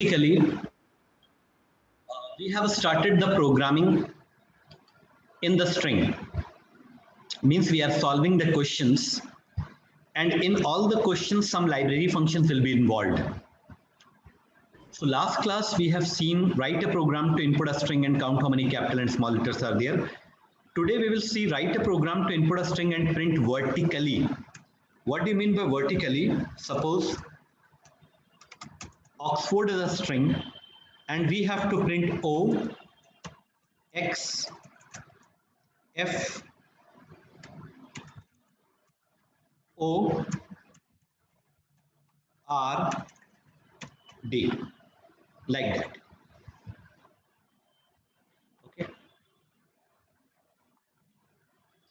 Basically, we have started the programming in the string. Means we are solving the questions, and in all the questions some library functions will be involved. So last class we have seen write a program to input a string and count how many capital and small letters are there. Today we will see write a program to input a string and print vertically. What do you mean by vertically? Suppose Oxford is a string and we have to print O, X, F, O, R, D, like that. Okay.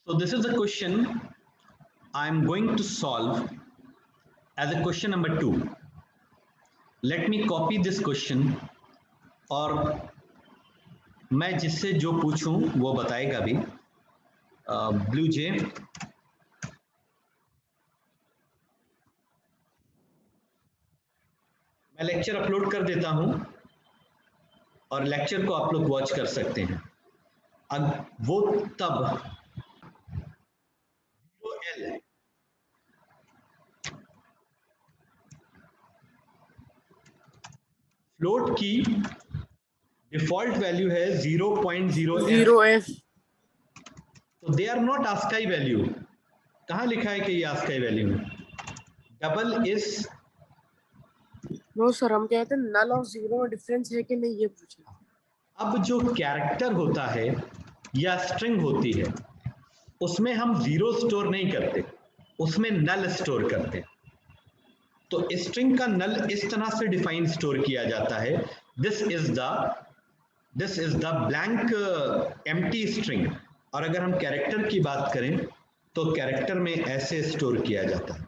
So this is the question I am going to solve as a question number 2. Let me copy this question और मैं जिससे जो पूछूं वो बताएगा भी. Blue जे, मैं lecture upload कर देता हूं और लेक्चर को आप लोग वॉच कर सकते हैं. अब वो तब फ्लोट की डिफॉल्ट वैल्यू है 0.0f. तो they are not ASCII value. कहां लिखा है कि ये आस्काई वैल्यू है? डबल इज नो सर, हम कहते हैं नल और जीरो में डिफरेंस है कि नहीं ये पूछा. अब जो कैरेक्टर होता है या स्ट्रिंग होती है उसमें हम जीरो स्टोर नहीं करते, उसमें नल स्टोर करते हैं. तो स्ट्रिंग का नल इस तरह से डिफाइन स्टोर किया जाता है. This is the blank empty string. और अगर हम कैरेक्टर की बात करें तो कैरेक्टर में ऐसे स्टोर किया जाता है.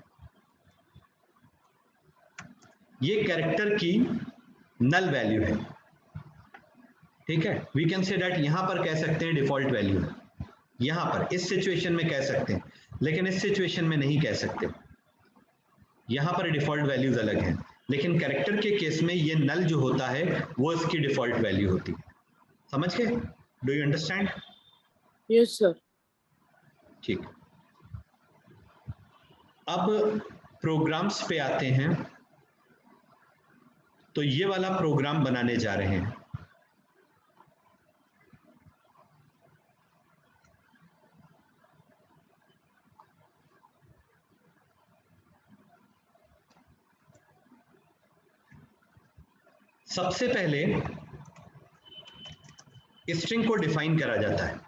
ये कैरेक्टर की नल वैल्यू है. ठीक है, वी कैन से दैट. यहां पर कह सकते हैं डिफॉल्ट वैल्यू है, यहां पर इस सिचुएशन में कह सकते हैं, लेकिन इस सिचुएशन में नहीं कह सकते. यहां पर डिफॉल्ट वैल्यूज अलग हैं, लेकिन कैरेक्टर के केस में ये नल जो होता है वो इसकी डिफॉल्ट वैल्यू होती है. समझ गए? Do you understand? Yes sir. ठीक. अब प्रोग्राम्स पे आते हैं. तो ये वाला प्रोग्राम बनाने जा रहे हैं. सबसे पहले स्ट्रिंग को डिफाइन करा जाता है.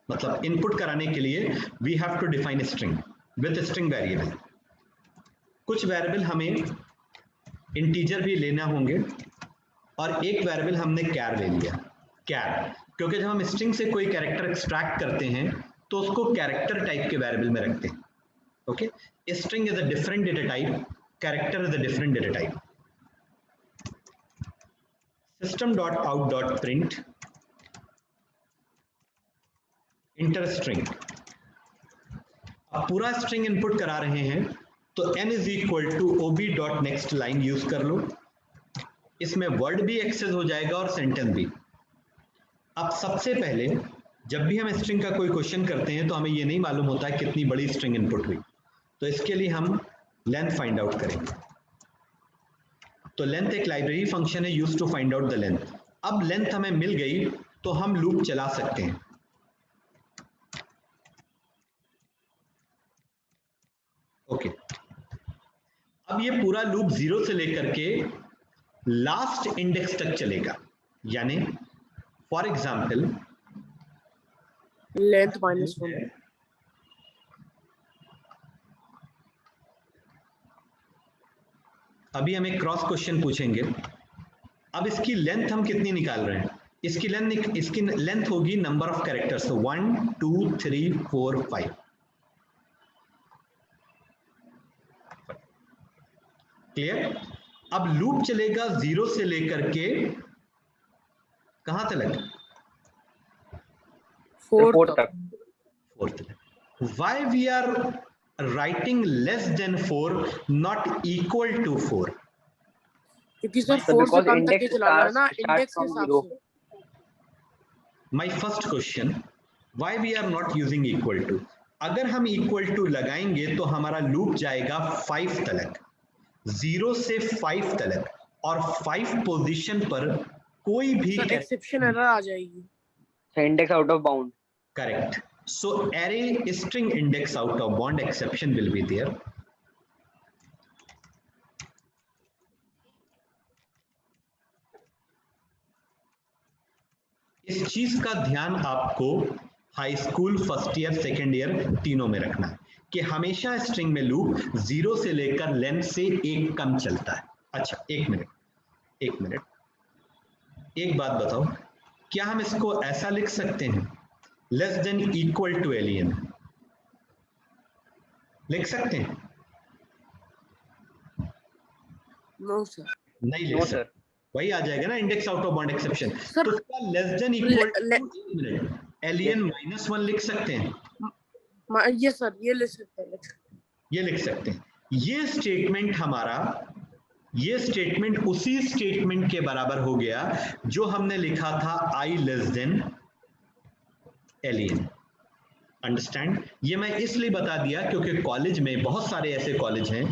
मतलब इनपुट कराने के लिए we have to define string with string variable. कुछ वेरिएबल हमें इंटीजर भी लेना होंगे और एक वेरिएबल हमने कैर ले लिया. कैर क्योंकि जब हम स्ट्रिंग से कोई कैरेक्टर एक्सट्रैक्ट करते हैं तो उसको कैरेक्टर टाइप के वेरिएबल में रखते हैं. Okay. String is a different data type, character is a different data type. system.out.print enter string. अब पूरा स्ट्रिंग इनपुट करा रहे हैं तो n is equal to OB dot next line use कर लो. इसमें वर्ड भी एक्सेस हो जाएगा और सेंटेंस भी. अब सबसे पहले जब भी हम स्ट्रिंग का कोई क्वेश्चन करते हैं तो हमें ये नहीं मालूम होता है कितनी बड़ी स्ट्रिंग इनपुट हुई, तो इसके लिए हम लेंथ फाइंड आउट करेंगे. तो लेंथ एक लाइब्रेरी फंक्शन है use to find out the length. अब लेंथ हमें मिल गई तो हम लूप चला सकते हैं. ओके. अब ये पूरा लूप 0 से लेकर के लास्ट इंडेक्स तक चलेगा. यानी फॉर एग्जांपल लेंथ -1. अभी हमें क्रॉस क्वेश्चन पूछेंगे. अब इसकी लेंथ हम कितनी निकाल रहे हैं? इसकी लेंथ होगी नंबर ऑफ कैरेक्टर्स. 1 2 3 4 5. क्लियर? अब लूप चलेगा 0 से लेकर के कहां तक? 4 तक. 4 तक. Why we are writing less than 4, not equal to 4? क्योंकि सर So 4 से because कम तक के index चलाना है ना starts इंडेक्स के from हिसाब 0. से। My first question, why we are not using equal to? अगर हम equal to लगाएंगे तो हमारा लूप जाएगा 5 तक, 0 से 5 तक, और 5 पोजीशन पर कोई भी सर एक्सेप्शन एरर आ जाएगी। So index out of bound. Correct. So array string index out of bound exception will be there. इस चीज का ध्यान आपको high school first year second year तीनों में रखना है कि हमेशा स्ट्रिंग में लूप 0 से लेकर लेंथ से एक कम चलता है। अच्छा एक मिनट, एक बात बताओ, क्या हम इसको ऐसा लिख सकते हैं less than equal to alien? लिख सकते हैं? नो सर, नहीं लिख सकते। वही आ जाएगा ना index out of bound exception. Sir, तो क्या less than equal to alien -1 लिख सकते हैं? ये सर ये लिख सकते हैं, ये लिख सकते हैं। ये स्टेटमेंट हमारा, ये स्टेटमेंट उसी स्टेटमेंट के बराबर हो गया जो हमने लिखा था आई लेस देन एलियन। अंडरस्टैंड? ये मैं इसलिए बता दिया क्योंकि कॉलेज में बहुत सारे ऐसे कॉलेज हैं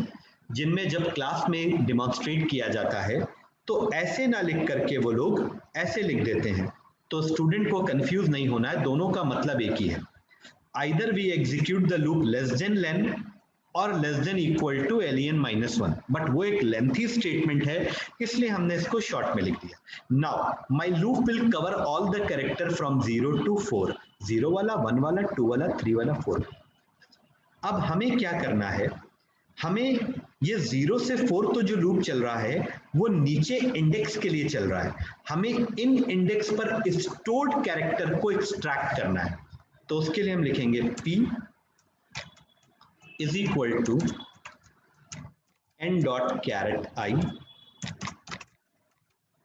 जिनमें जब क्लास में डिमॉन्स्ट्रेट किया जाता है तो ऐसे ना लिख करके वो लोग ऐसे लिख देते हैं, तो स्टूडेंट को कंफ्यूज नहीं होना है, दोनों का मतलब एक ही है। Either we execute the loop less than len और less than equal to alien -1, but वो एक लेंथी स्टेटमेंट है इसलिए हमने इसको शॉर्ट में लिख दिया। Now my loop will cover all the character from 0 to 4, 0 वाला, 1 वाला, 2 वाला, 3 वाला, 4। अब हमें क्या करना है, हमें ये 0 से 4 तो जो लूप चल रहा है वो नीचे इंडेक्स के लिए चल रहा है, हमें इन इंडेक्स पर स्टोर्ड कैरेक्टर को एक्सट्रैक्ट करना है। तो उसके लिए हम लिखेंगे p is equal to n dot caret I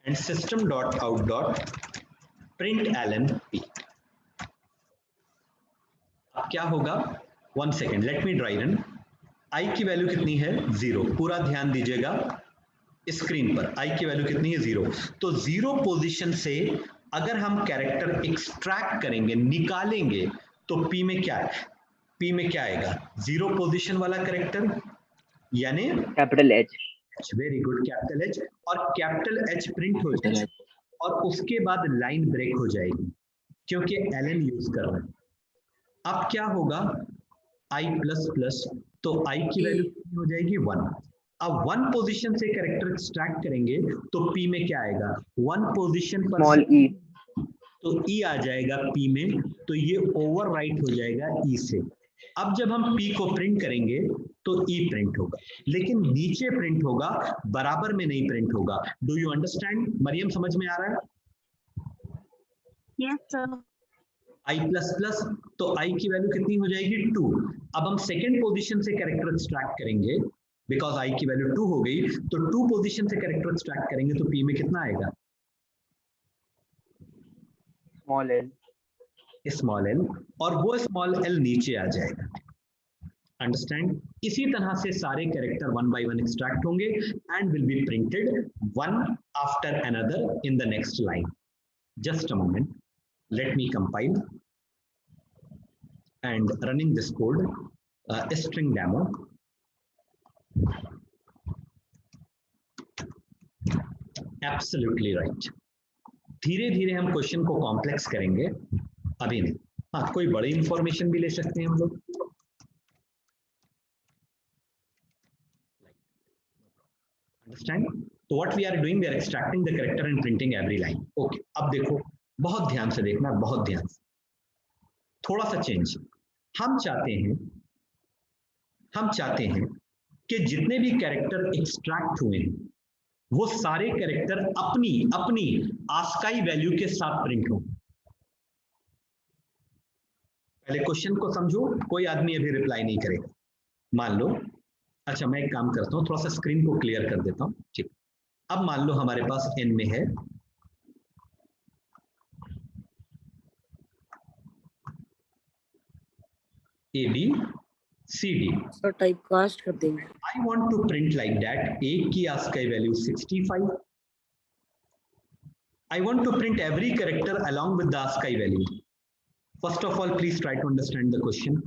and system dot out dot print ln p। अब क्या होगा, 1 second, let me dry run. i की वैल्यू कितनी है? 0। पूरा ध्यान दीजिएगा स्क्रीन पर, i की वैल्यू कितनी है? 0। तो 0 पोजीशन से अगर हम कैरेक्टर एक्सट्रैक्ट करेंगे, निकालेंगे, तो p में क्या है? p में क्या आएगा? 0 पोजीशन वाला कैरेक्टर यानी capital H। Very good, capital H, और कैपिटल H प्रिंट हो जाएगा और उसके बाद लाइन ब्रेक हो जाएगी क्योंकि ln यूज कर रहे हैं। अब क्या होगा, i प्लस प्लस, तो i की वैल्यू कितनी हो जाएगी? 1। अब 1 पोजीशन से कैरेक्टर एक्सट्रैक्ट करेंगे तो p में क्या आएगा? 1 पोजीशन पर स्मॉल e, तो e आ जाएगा p में, तो ये ओवरराइट हो जाएगा e से। अब जब हम p को प्रिंट करेंगे तो e प्रिंट होगा, लेकिन नीचे प्रिंट होगा, बराबर में नहीं प्रिंट होगा। Do you understand? मरियम समझ में आ रहा है? Yes sir. i plus plus, तो i की वैल्यू कितनी हो जाएगी? 2। अब हम सेकेंड पोजीशन से कैरेक्टर एक्सट्रैक्ट करेंगे, बिकॉज i की वैल्यू 2 हो गई, तो 2 पोजीशन से कैरेक्टर एक्सट्रैक्ट करेंगे तो p में कितना आएगा? स्मॉल l, स्मॉल l, और वो स्मॉल l नीचे आ जाएगा। अंडरस्टैंड? इसी तरह से सारे कैरेक्टर 1 by 1 एक्सट्रैक्ट होंगे and will be printed one after another in the next line. Just a moment, let me compile and running this code, string demo. Absolutely right. धीरे धीरे हम क्वेश्चन को कॉम्प्लेक्स करेंगे, अभी नहीं। हाँ, कोई बड़ी इंफॉर्मेशन भी ले सकते हैं हम लोग। Understand? So what we are doing, we are extracting the character and printing every line. Okay, अब देखो, बहुत ध्यान से देखना, बहुत ध्यान से, थोड़ा सा चेंज। हम चाहते हैं कि जितने भी कैरेक्टर एक्सट्रैक्ट हुए हैं वो सारे कैरेक्टर अपनी आस्काई वैल्यू के साथ प्रिंट हो। पहले क्वेश्चन को समझो, कोई आदमी अभी रिप्लाई नहीं करेगा। मान लो, अच्छा मैं एक काम करता हूं, थोड़ा सा स्क्रीन को क्लियर कर देता हूं, ठीक। अब मान लो हमारे पास n में है AB, CD. Sir type cast कर देंगे। I want to print like that. A की ASCII value 65. I want to print every character along with the ASCII value. First of all, please try to understand the question.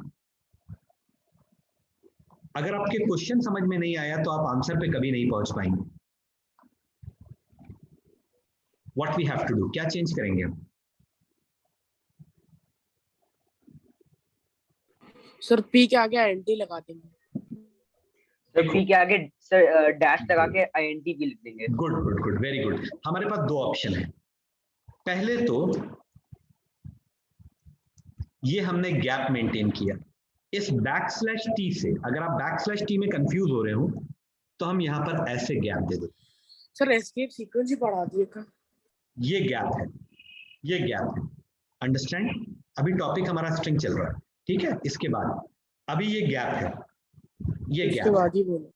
अगर आपके question समझ में नहीं आया तो आप आंसर पे कभी नहीं पहुंच पाएंगे। What we have to do? क्या चेंज करेंगे हम? सर पी के आगे आईएनटी लगा देंगे। सर पी के आगे सर डैश लगा के आईएनटी भी लिख देंगे। Good good good, very good. हमारे पास दो ऑप्शन है। पहले तो ये हमने गैप मेंटेन किया। इस बैकस्लैश टी से, अगर आप बैकस्लैश टी में कंफ्यूज हो रहे हो तो हम यहाँ पर ऐसे गैप दे दो। सर एस्केप सीक्वेंस ही पढ़ा दिए का। ये गैप है, ये गैप है। अंडरस्टैंड? अभी टॉपिक हमारा स्ट्रिंग चल रहा है, ठीक है? इसके बाद अभी ये गैप है, ये गैप इसके बाद ही बोलो।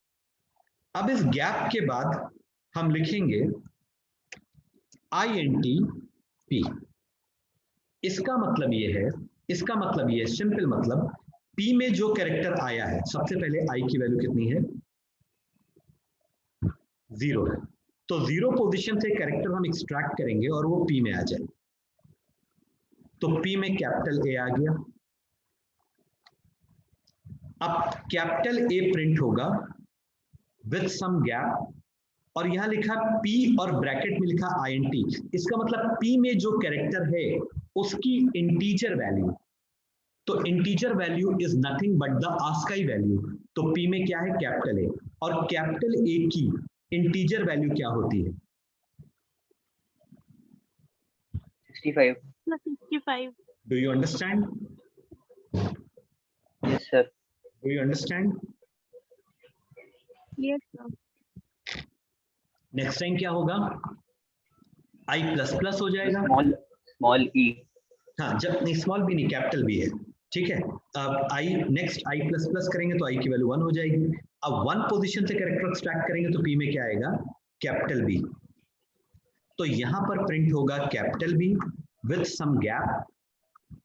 अब इस गैप के बाद हम लिखेंगे INT-P। इसका मतलब ये है, इसका मतलब ये सिंपल मतलब P में जो कैरेक्टर आया है, सबसे पहले I की वैल्यू कितनी है? 0 है। तो 0 पोजीशन से कैरेक्टर हम एक्सट्रैक्ट करेंगे और वो P में आ जाए। तो P में कैपिटल A आ गया। अब कैपिटल A प्रिंट होगा विथ सम गैप, और यहां लिखा P और ब्रैकेट में लिखा INT। इसका मतलब P में जो कैरेक्टर है उसकी इंटीजर वैल्यू, तो integer value is nothing but the ASCII value. तो P में क्या है? कैपिटल A, और कैपिटल A की इंटीजर वैल्यू क्या होती है? 65. 65. Do you understand? Yes sir. Do you understand? Yes, sir. Next time क्या होगा? I++ हो जाएगा। स्मॉल ई। हाँ, जब नहीं, स्मॉल भी नहीं, कैपिटल भी है, ठीक है? अब नेक्स्ट I++ करेंगे तो I की वैल्यू 1 हो जाएगी। अब 1 पोजीशन से कैरेक्टर एक्सट्रैक्ट करेंगे तो P में क्या आएगा? Capital B। तो यहां पर प्रिंट होगा capital B with some gap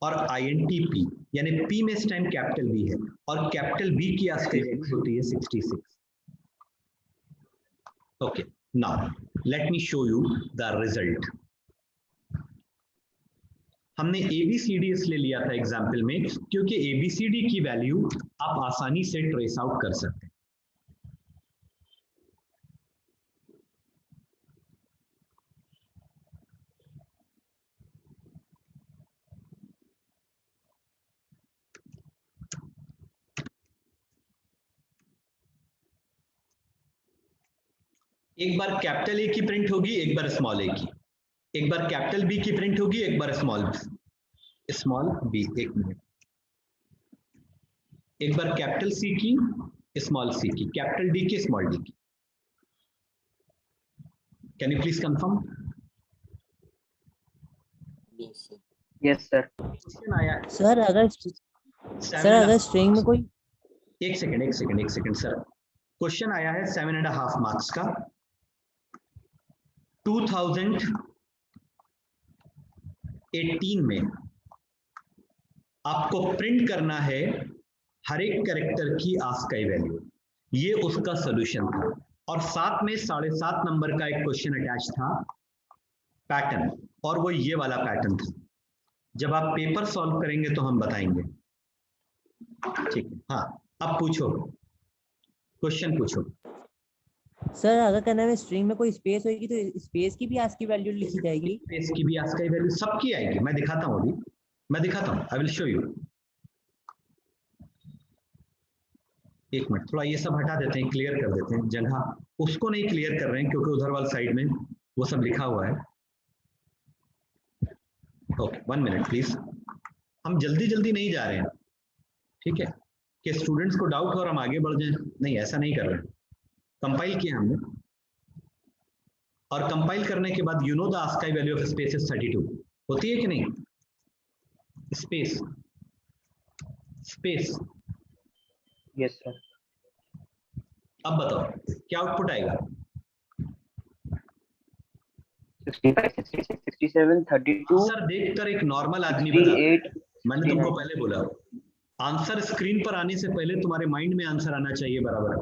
और INT-P, यानी P में इस टाइम कैपिटल B है और कैपिटल B की ASCII वैल्यू होती है 66। Okay, now let me show you the result. हमने ABCD इसलिए लिया था एग्जाम्पल में क्योंकि ABCD की वैल्यू आप आसानी से ट्रेस आउट कर सकते हैं। एक बार कैपिटल A की प्रिंट होगी, एक बार स्मॉल a की, एक बार कैपिटल B की प्रिंट होगी, एक बार स्मॉल b। एक मिनट, एक बार कैपिटल C की, स्मॉल c की, कैपिटल D की, स्मॉल d की। Can you please confirm? Yes sir. Question आया सर अगर स्ट्रिंग में कोई एक सेकंड सर, क्वेश्चन आया है 7.5 मार्क्स का। 2018 में आपको प्रिंट करना है हर एक कैरेक्टर की ASCII वैल्यू, ये उसका सॉल्यूशन था। और साथ में 7.5 नंबर का एक क्वेश्चन अटैच था पैटर्न, और वो ये वाला पैटर्न था। जब आप पेपर सॉल्व करेंगे तो हम बताएंगे, ठीक है? हाँ, अब पूछो, क्वेश्चन पूछो। सर अगर कहना है स्ट्रिंग में कोई स्पेस होगी तो स्पेस की भी ASCII वैल्यू लिखी जाएगी? स्पेस की भी ASCII वैल्यू सबकी आएगी। मैं दिखाता हूँ, अभी मैं दिखाता हूँ, आई विल शो यू। एक मिनट, थोड़ा ये सब हटा देते हैं, क्लियर कर देते हैं जगह। उसको नहीं क्लियर कर रहे हैं क्योंकि उधर वाली साइड में वो सब लिखा हुआ है। Okay, 1 minute please. हम जल्दी जल्दी नहीं जा रहे हैं, ठीक है? कि स्टूडेंट्स को डाउट हो और हम आगे बढ़ जाएं, नहीं, ऐसा नहीं कर रहे हैं। कंपाइल किया हमने, और कंपाइल करने के बाद you know the ASCII value of space is 32 होती है कि नहीं? Space space yes sir. अब बताओ क्या आउटपुट आएगा? 65, 66, 67, 32, सर देखकर एक नॉर्मल आदमी बता, 68, मैंने तुमको पहले बोला आंसर स्क्रीन पर आने से पहले तुम्हारे माइंड में आंसर आना चाहिए बराबर।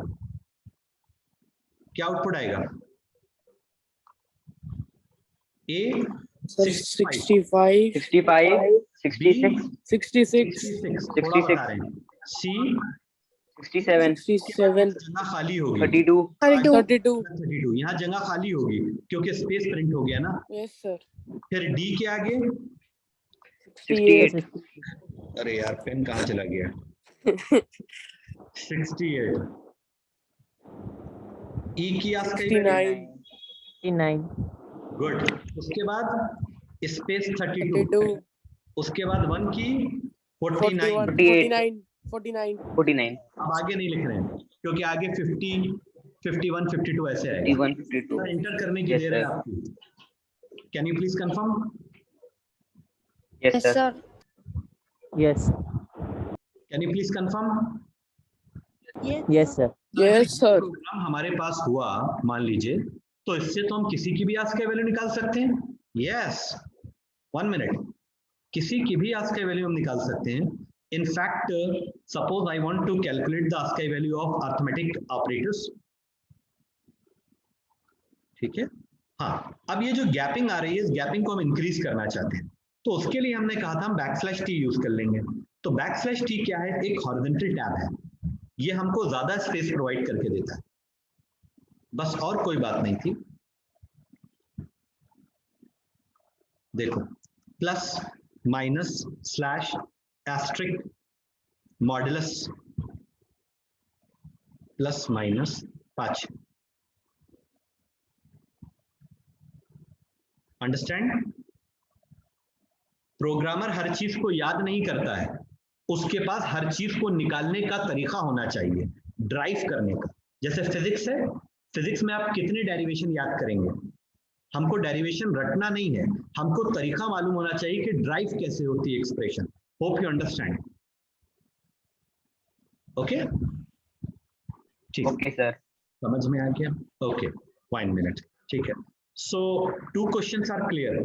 क्या आउटपुट आएगा? ए सर 65 65 66 66 थोड़ा बता रहे हैं। सी 67 67 जगह खाली होगी 32 32 32, यहाँ जगह खाली होगी क्योंकि स्पेस प्रिंट हो गया ना। यस सर फिर डी के आगे 68 अरे यार पेन कहाँ चला गया? 68। ई की आस्काई 69 गुड। उसके बाद स्पेस 32, 32 उसके बाद 1 की 49। 41 49 49 अब आगे नहीं लिख रहे हैं क्योंकि आगे 50 51 52 ऐसे आएगा। 51 52 एंटर करने की Yes, देर है sir. आपकी। Can you please confirm? yes sir yes can you please confirm? Yes sir yes sir program हमारे पास हुआ मान लीजिए, तो इससे तो हम किसी की भी आस्काई वैल्यू निकाल सकते हैं। यस 1 मिनट, किसी की भी आस्काई वैल्यू हम निकाल सकते हैं। In fact, suppose I want to calculate the ASCII value of arithmetic operators. ठीक है, हाँ। अब ये जो गैपिंग आ रही है, इस गैपिंग को हम इंक्रीज करना चाहते हैं, तो उसके लिए हमने कहा था हम बैकस्लैश टी यूज कर लेंगे। तो बैकस्लैश टी क्या है? एक हॉरिजॉन्टल टैब है, ये हमको ज्यादा स्पेस प्रोवाइड करके देता है, बस और कोई बात नहीं थी। देखो, plus minus slash asterisk modulus plus minus 5। Understand? Programmer हर चीज को याद नहीं करता है, उसके पास हर चीज को निकालने का तरीका होना चाहिए, ड्राइव करने का। जैसे फिजिक्स है, फिजिक्स में आप कितने डेरिवेशन याद करेंगे? हमको डेरिवेशन रटना नहीं है, हमको तरीका मालूम होना चाहिए कि ड्राइव कैसे होती है expression. Hope you understand. Okay ठीक, okay sir समझ में आ गया? ओके फाइन मिनट, ठीक है। So 2 questions are clear,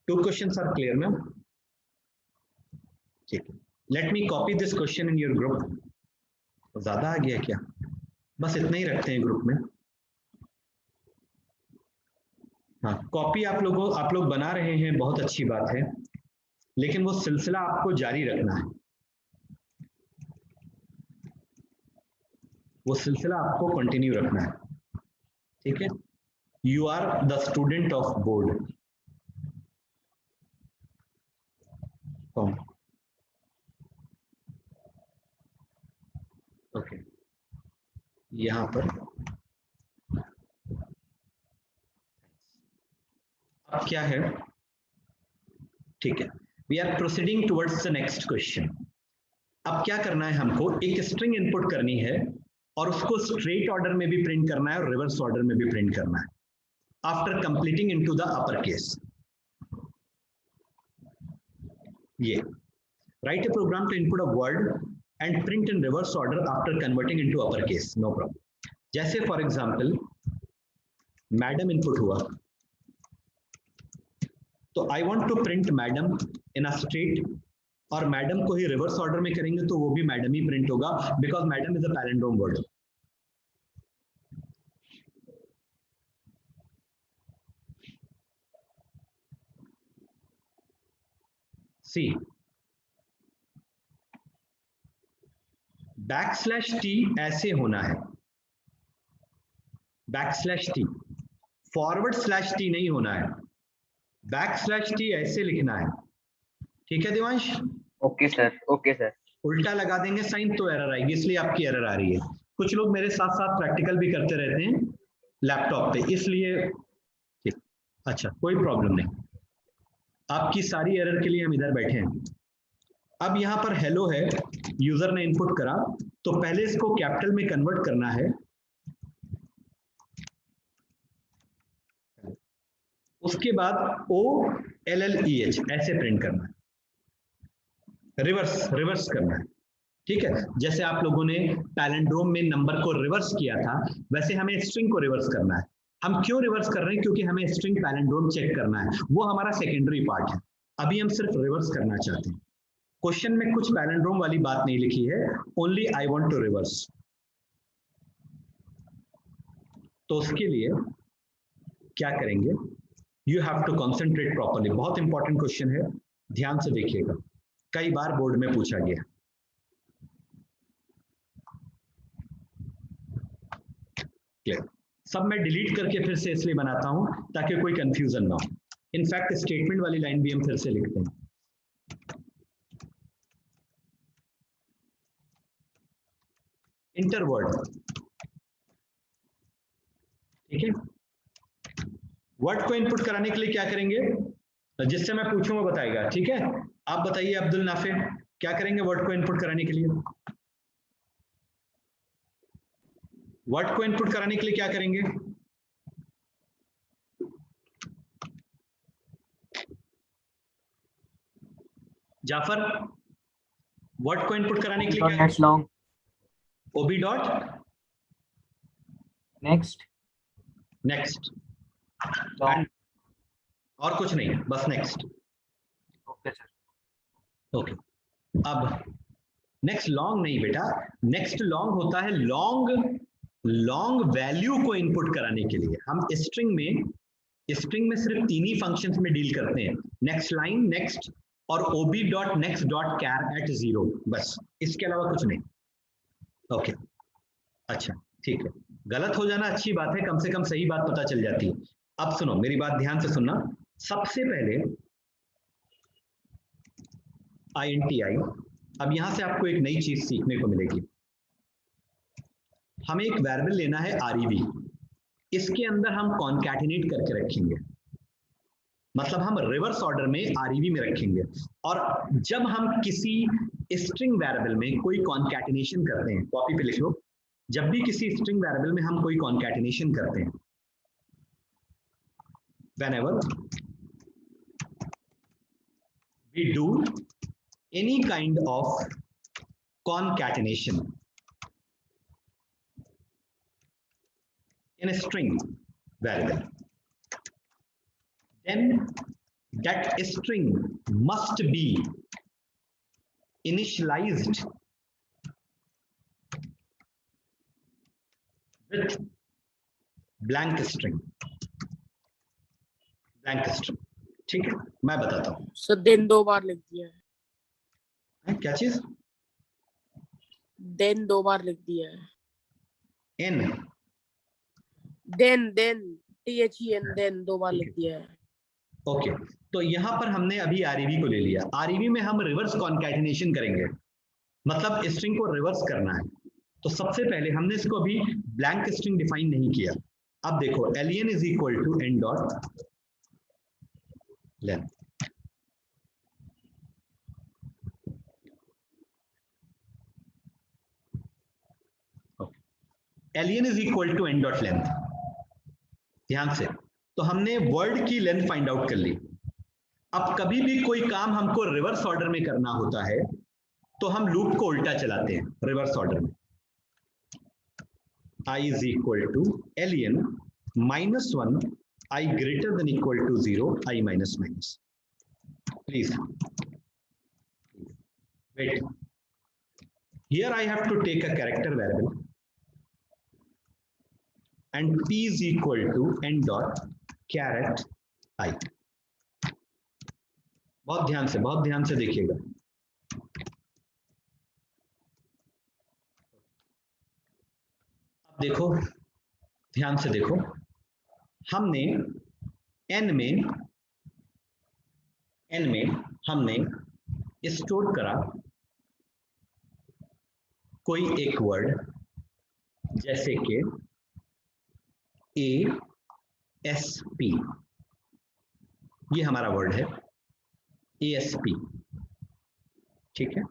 2 questions are clear ना? ठीक है, let me copy this question in your group. ज्यादा आ गया क्या? बस इतना ही रखते हैं ग्रुप में। हाँ, कॉपी आप लोग बना रहे हैं, बहुत अच्छी बात है, लेकिन वो सिलसिला आपको जारी रखना है, वो सिलसिला आपको कंटिन्यू रखना है, ठीक है? You are the student of board. Okay, यहां पर अब क्या है? ठीक है, we are proceeding towards the next question. अब क्या करना है? हमको एक स्ट्रिंग इनपुट करनी है और उसको स्ट्रेट ऑर्डर में भी प्रिंट करना है और रिवर्स ऑर्डर में भी प्रिंट करना है, after completing into the upper case. ये write a program to input a word and print in reverse order after converting into upper case, no problem। जैसे फॉर एग्जांपल मैडम इनपुट हुआ, तो I want to print madam in a straight, और madam को ही reverse order में करेंगे तो वो भी मैडम ही प्रिंट होगा, because madam is a palindrome word. See backslash T ऐसे होना है, backslash T, forward slash T नहीं होना है, बैकस्लैश टी ऐसे लिखना है, ठीक है दिवांश? okay sir उल्टा लगा देंगे साइन तो एरर आएगी, इसलिए आपकी एरर आ रही है। कुछ लोग मेरे साथ साथ प्रैक्टिकल भी करते रहते हैं लैपटॉप पे, इसलिए ठीक, अच्छा कोई प्रॉब्लम नहीं, आपकी सारी एरर के लिए हम इधर बैठे हैं। अब यहाँ पर हेलो है, यूजर ने इनपुट करा, तो पहले इसको कैपिटल में कन्वर्ट करना है, उसके बाद OLLEH ऐसे प्रिंट करना है, रिवर्स करना है, ठीक है? जैसे आप लोगों ने पैलिंड्रोम में नंबर को रिवर्स किया था, वैसे हमें स्ट्रिंग को रिवर्स करना है। हम क्यों रिवर्स कर रहे हैं? क्योंकि हमें स्ट्रिंग पैलिंड्रोम चेक करना है, वो हमारा सेकेंडरी पार्ट है। अभी हम सिर्फ रिवर्स करना चाहते हैं, क्वेश्चन में कुछ पैलिंड्रोम वाली बात नहीं लिखी है, only I want to reverse. तो उसके लिए क्या करेंगे, you have to concentrate properly. बहुत इंपॉर्टेंट क्वेश्चन है, ध्यान से देखिएगा, कई बार बोर्ड में पूछा गया। क्लियर? सब मैं डिलीट करके फिर से इसलिए बनाता हूं ताकि कोई कंफ्यूजन ना हो। इनफैक्ट स्टेटमेंट वाली लाइन भी हम फिर से लिखते हैं। इंटरवर्ड, ठीक है। वर्ड को इनपुट कराने के लिए क्या करेंगे, जिससे मैं पूछूं वो बताएगा, ठीक है। आप बताइए अब्दुल नाफे, क्या करेंगे वर्ड को इनपुट कराने के लिए? वर्ड को इनपुट कराने के लिए क्या करेंगे? जाफर, वर्ड को इनपुट कराने के लिए क्या नेक्स्ट लॉन्ग, ओबी डॉट नेक्स्ट नेक्स्ट, लॉन्ग। और कुछ नहीं, बस नेक्स्ट। Okay sir, okay. अब नेक्स्ट लॉन्ग नहीं बेटा, नेक्स्ट लॉन्ग होता है लॉन्ग वैल्यू को इनपुट कराने के लिए। हम स्ट्रिंग में सिर्फ तीन ही फंक्शंस में डील करते हैं, नेक्स्ट लाइन, नेक्स्ट और OB dot next dot char at 0, बस, इसके अलावा कुछ नहीं। ओके, अच्छा ठीक है, गलत हो जाना अच्छी बात है, कम से कम सही बात पता चल जाती है। अब सुनो, मेरी बात ध्यान से सुनना। सबसे पहले INTI, अब यहां से आपको एक नई चीज सीखने को मिलेगी। हमें एक वेरिएबल लेना है REV, इसके अंदर हम कॉन्कैटिनेट करके रखेंगे, मतलब हम रिवर्स ऑर्डर में REV में रखेंगे। और जब हम किसी स्ट्रिंग वेरिएबल में कोई कॉन्कैटिनेशन करते हैं, कॉपी पे लिख लो, जब भी किसी स्ट्रिंग वेरिएबल में हम कोई कॉन्कैटिनेशन करते हैं, whenever we do any kind of concatenation in a string variable, then that string must be initialized with blank string, ठीक है। मैं बताता हूं सर देन 2 बार लिख दिया है। क्या चीज? देन 2 बार लिख दिया है। एन, देन THEN देन 2 बार लिख दिया है। ओके, तो यहां पर हमने अभी REV को ले लिया। REV में हम रिवर्स कॉन्कैटिनेशन करेंगे, मतलब स्ट्रिंग को रिवर्स करना है। तो सबसे पहले हमने इसको अभी ब्लैंक स्ट्रिंग डिफाइन नहीं किया। अब देखो len is equal to n dot length, len is equal to n dot length. ध्यान से, तो हमने वर्ड की लेंथ फाइंड आउट कर ली। अब कभी भी कोई काम हमको रिवर्स ऑर्डर में करना होता है तो हम लूप को उल्टा चलाते हैं रिवर्स ऑर्डर में। I is equal to len -1 I greater than equal to 0 I minus minus. Please wait. Here I have to take a character variable and p is equal to n dot caret I. बहुत ध्यान से देखिएगा। अब देखो, ध्यान से देखो, हमने n में हमने स्टोर करा कोई एक वर्ड, जैसे कि ASP, ये हमारा वर्ड है ASP, ठीक है।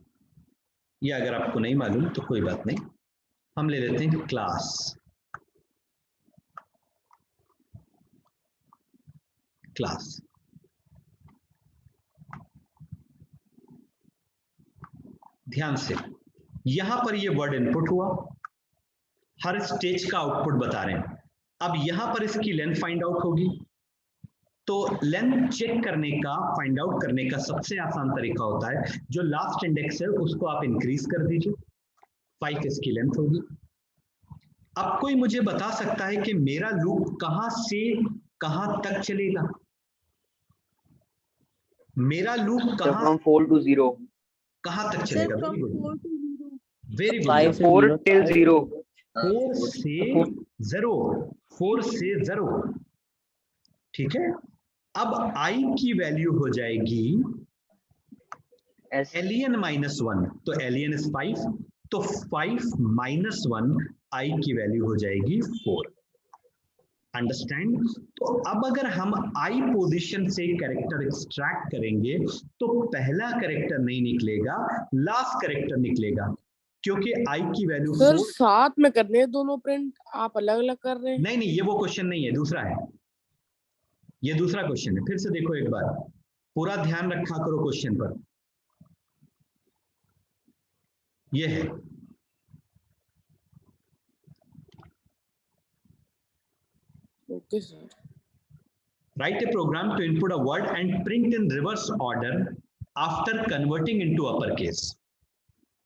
ये अगर आपको नहीं मालूम तो कोई बात नहीं, हम ले लेते हैं क्लास। ध्यान से, यहां पर ये वर्ड इनपुट हुआ, हर स्टेज का आउटपुट बता रहे हैं। अब यहां पर इसकी लेंथ फाइंड आउट होगी, तो लेंथ चेक करने का, फाइंड आउट करने का सबसे आसान तरीका होता है, जो लास्ट इंडेक्स है उसको आप इंक्रीज कर दीजिए, 5 इसकी लेंथ होगी। अब कोई मुझे बता सकता है कि मेरा लूप कहां से कहां तक चलेगा? मेरा लूप So कहां from 4 to 0. कहां तक Sir, चलेगा? from very good, 4 to 0. Very 5 good. से 4 0 till 0. 4 से 0, 4 से 0, ठीक है। अब आई की वैल्यू हो जाएगी S. एलियन -1, तो एलियन इज 5, तो 5 - 1 आई की वैल्यू हो जाएगी 4। अंडरस्टैंड? तो अब अगर हम आई पोजीशन से कैरेक्टर एक्सट्रैक्ट करेंगे तो पहला कैरेक्टर नहीं निकलेगा, लास्ट कैरेक्टर निकलेगा, क्योंकि आई की वैल्यू सर 4। साथ में करने हैं दोनों प्रिंट, आप अलग अलग कर रहे हैं। नहीं, ये वो क्वेश्चन नहीं है, दूसरा है, ये दूसरा क्वेश्चन है। फिर से देखो एक बार, पूरा ध्यान रखा करो क्वेश्चन पर। ये है, okay sir. write a program to input a word and print in reverse order after converting into uppercase।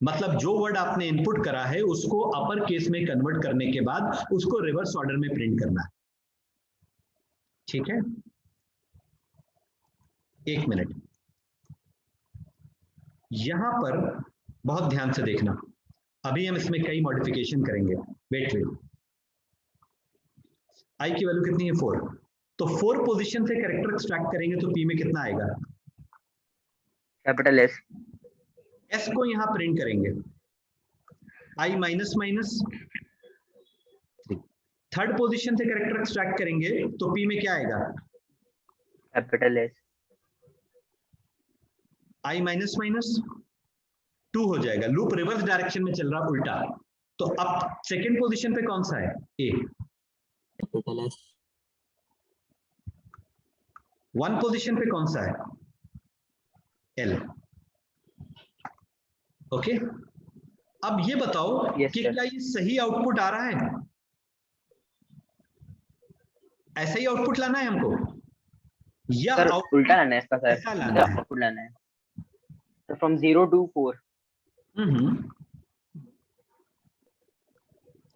मतलब जो वर्ड आपने इनपुट करा है उसको अपर केस में कन्वर्ट करने के बाद उसको रिवर्स ऑर्डर में प्रिंट करना है, ठीक है। 1 मिनट, यहां पर बहुत ध्यान से देखना, अभी हम इसमें कई मॉडिफिकेशन करेंगे। वेट, आई की वैल्यू कितनी है? 4, तो 4 पोजीशन से कैरेक्टर एक्सट्रैक्ट करेंगे तो पी में कितना आएगा? Capital S. एस को यहां प्रिंट करेंगे, आई माइनस माइनस। थर्ड पोजीशन से कैरेक्टर एक्सट्रैक्ट करेंगे तो पी में क्या आएगा? Capital S. आई माइनस माइनस 2 हो जाएगा। लूप रिवर्स डायरेक्शन में चल रहा, उल्टा। तो अब सेकेंड पोजीशन पे कौन सा है? ए। Capital S. 1 पोजीशन पे कौन सा है? एल। ओके, अब ये बताओ Yes, कि sir. क्या ये सही आउटपुट आ रहा है? ऐसा ही आउटपुट लाना है हमको या सर उल्टा लाना है इसका सर, ऐसा लाना है? आउटपुट लाना है। So from 0 to 4.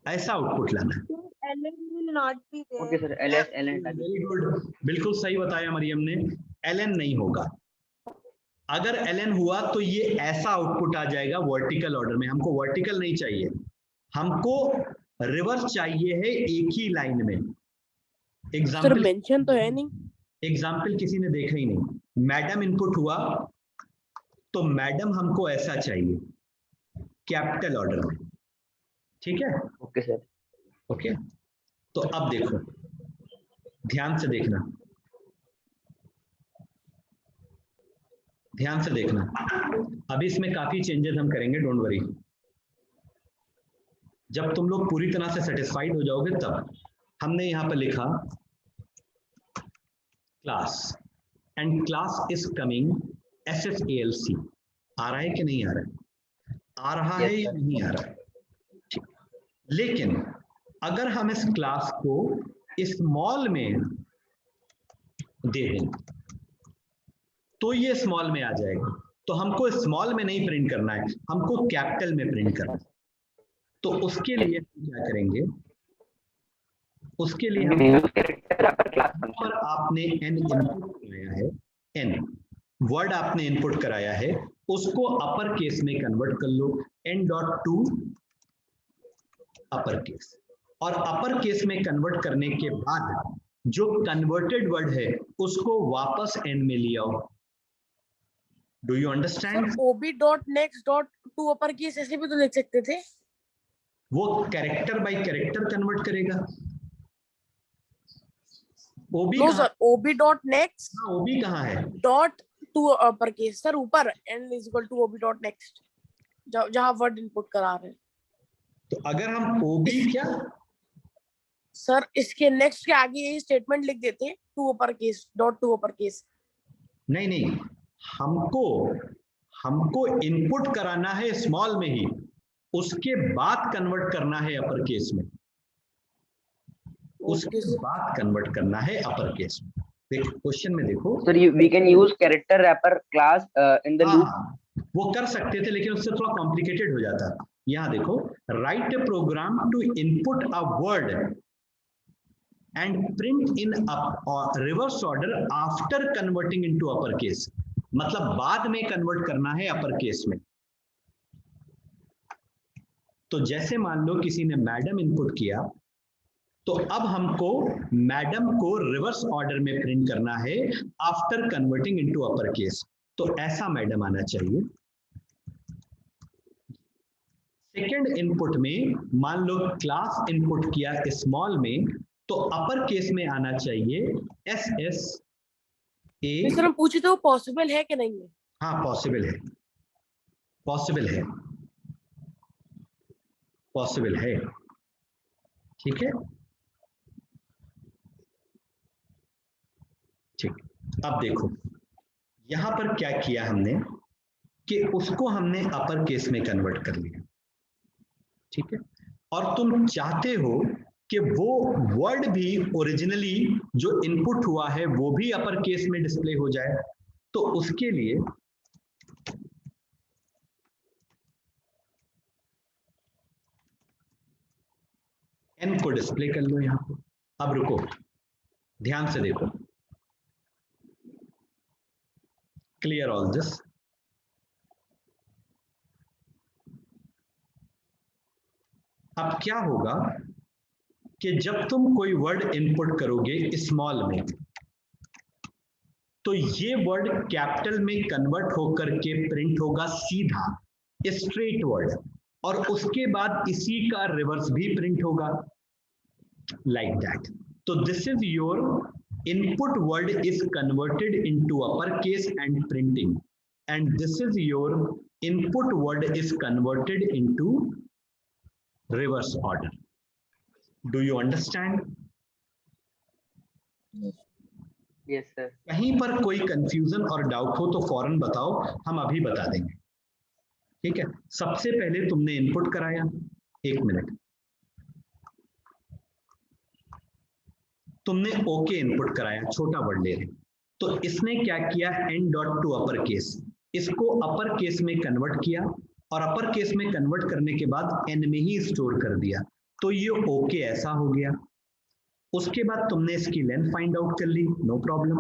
ऐसा आउटपुट लाना है। LN will not be there. Okay sir, LS LN type. Very good, बिल्कुल सही बताया मरियम ने, एलएन नहीं होगा। अगर एलएन हुआ तो ये ऐसा आउटपुट आ जाएगा वर्टिकल ऑर्डर में। हमको वर्टिकल नहीं चाहिए, हमको रिवर्स चाहिए है एक ही लाइन में। सर एग्जाम्पल, मेंशन तो है नहीं। एग्जाम्पल किसी ने देखा ही नहीं। मैडम इनपुट हुआ तो मैडम हमको ऐसा चाहिए कैपिटल ऑर्डर में, ठीक है। Okay sir. ओके, तो अब देखो, ध्यान से देखना, ध्यान से देखना। अभी इसमें काफी चेंजेस हम करेंगे, डोंट वरी। जब तुम लोग पूरी तरह से सेटिस्फाइड हो जाओगे तब। हमने यहां पर लिखा class, and class is coming SSALC। आ रहा है कि नहीं आ रहा है? आ रहा है या नहीं आ रहा है? ठीक। लेकिन अगर हम इस क्लास को स्मॉल में दे दें तो ये स्मॉल में आ जाएगा। तो हमको स्मॉल में नहीं प्रिंट करना है, हमको कैपिटल में प्रिंट करना है। तो उसके लिए हम क्या करेंगे? उसके लिए हम पर आपने n इनपुट कराया है, n वर्ड आपने इनपुट कराया है, उसको अपर केस में कन्वर्ट कर लो, n.to अपर केस। और अपर केस में कन्वर्ट करने के बाद जो कन्वर्टेड वर्ड है उसको वापस n में ले आओ। Do you understand? Sir ob.next.to upper case ऐसे भी तो लिख सकते थे। वो कैरेक्टर बाय कैरेक्टर कन्वर्ट करेगा। ओबी नो कहां? सर ob.next ओबी कहां है? Dot to upper case sir, ऊपर n is equal to ob.next जहां वर्ड इनपुट करा रहे हैं। तो अगर हम ओबी क्या सर इसके नेक्स्ट के आगे यही स्टेटमेंट लिख देते हैं, to upper case dot to upper case. नहीं नहीं, हमको इनपुट कराना है स्मॉल में ही, उसके बाद कन्वर्ट करना है अपर केस में, उसके बाद कन्वर्ट करना है अपर केस में। क्वेश्चन में देखो। Sir we can use character wrapper class in the loop. हाँ, वो कर सकते थे लेकिन उससे थोड़ा कॉम्प्लिकेटेड हो जाता। यहाँ देखो, write a program to input a word and print in reverse order after converting into upper case, मतलब बाद में कन्वर्ट करना है अपर केस में। तो जैसे मान लो किसी ने मैडम इनपुट किया, तो अब हमको मैडम को रिवर्स ऑर्डर में प्रिंट करना है after converting into upper case. तो ऐसा मैडम आना चाहिए। सेकंड इनपुट में मान लो क्लास इनपुट किया स्मॉल में, तो अपर केस में आना चाहिए SS A। सर हम पूछे तो पॉसिबल है कि नहीं है? हाँ पॉसिबल है, पॉसिबल है, पॉसिबल है, ठीक है, ठीक। अब देखो यहां पर क्या किया हमने कि उसको हमने अपर केस में कन्वर्ट कर लिया, ठीक है। और तुम चाहते हो कि वो वर्ड भी ओरिजिनली जो इनपुट हुआ है वो भी अपर केस में डिस्प्ले हो जाए, तो उसके लिए n को डिस्प्ले कर लो यहां पे। अब रुको, ध्यान से देखो, क्लियर ऑल दिस। अब क्या होगा कि जब तुम कोई वर्ड इनपुट करोगे स्मॉल में, तो ये वर्ड कैपिटल में कन्वर्ट होकर के प्रिंट होगा सीधा स्ट्रेट वर्ड, और उसके बाद इसी का रिवर्स भी प्रिंट होगा लाइक दैट। तो this is your input word is converted into upper case and printing, and this is your input word is converted into reverse order. Do you understand? Yes sir. कहीं पर कोई confusion और doubt हो तो फौरन बताओ, हम अभी बता देंगे, ठीक है। सबसे पहले तुमने इनपुट कराया, एक मिनट, तुमने ओके इनपुट कराया, छोटा वर्ड ले रहे, तो इसने क्या किया, N dot to upper case, इसको अपर केस में कन्वर्ट किया, और अपर केस में कन्वर्ट करने के बाद एन में ही स्टोर कर दिया, तो ये ओके ऐसा हो गया। उसके बाद तुमने इसकी लेंथ फाइंड आउट कर ली, नो प्रॉब्लम।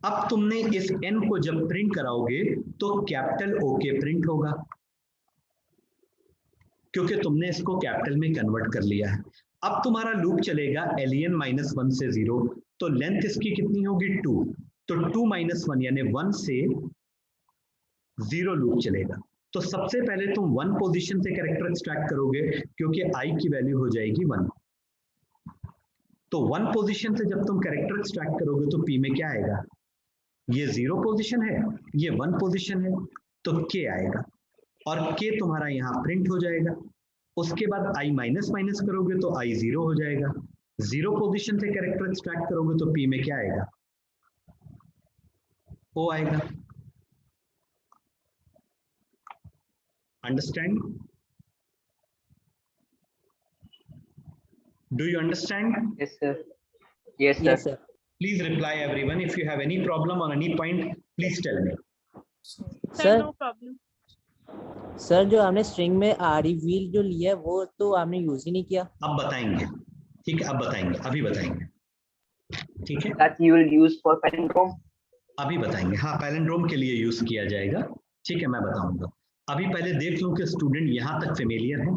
अब तुमने इस n को जब प्रिंट कराओगे तो कैपिटल ओके प्रिंट होगा, क्योंकि तुमने इसको कैपिटल में कन्वर्ट कर लिया है। अब तुम्हारा लूप चलेगा len -1 से 0, तो लेंथ इसकी कितनी होगी 2, तो 2 - 1 यानी 1 से 0 लूप चलेगा। तो सबसे पहले तुम 1 पोजीशन से कैरेक्टर एक्सट्रैक्ट करोगे, क्योंकि i की वैल्यू हो जाएगी 1। तो 1 पोजीशन से जब तुम कैरेक्टर एक्सट्रैक्ट करोगे तो p में क्या आएगा, ये 0 पोजीशन है, ये 1 पोजीशन है, तो k आएगा, और k तुम्हारा यहाँ प्रिंट हो जाएगा। उसके बाद i माइनस माइनस करोगे तो i 0 हो जाएगा। 0 पोजीशन से कैरेक्टर एक्सट्रैक्ट करोगे तो p में क्या आएगा, o आएगा। Understand? Do you understand? Yes sir. Yes yes sir. Sir. Please reply everyone. If you have any problem on any point, please tell me. Sir no problem. Sir जो हमने string में reveal जो लिया है वो तो आपने यूज ही नहीं किया। अब बताएंगे, ठीक है, अब बताएंगे, अभी बताएंगे, ठीक है, that you will use for palindrome. अभी बताएंगे। हाँ, पैलिंड्रोम के लिए यूज किया जाएगा, ठीक है, मैं बताऊंगा। अभी पहले देख लूं कि स्टूडेंट यहां तक फेमिलियर है,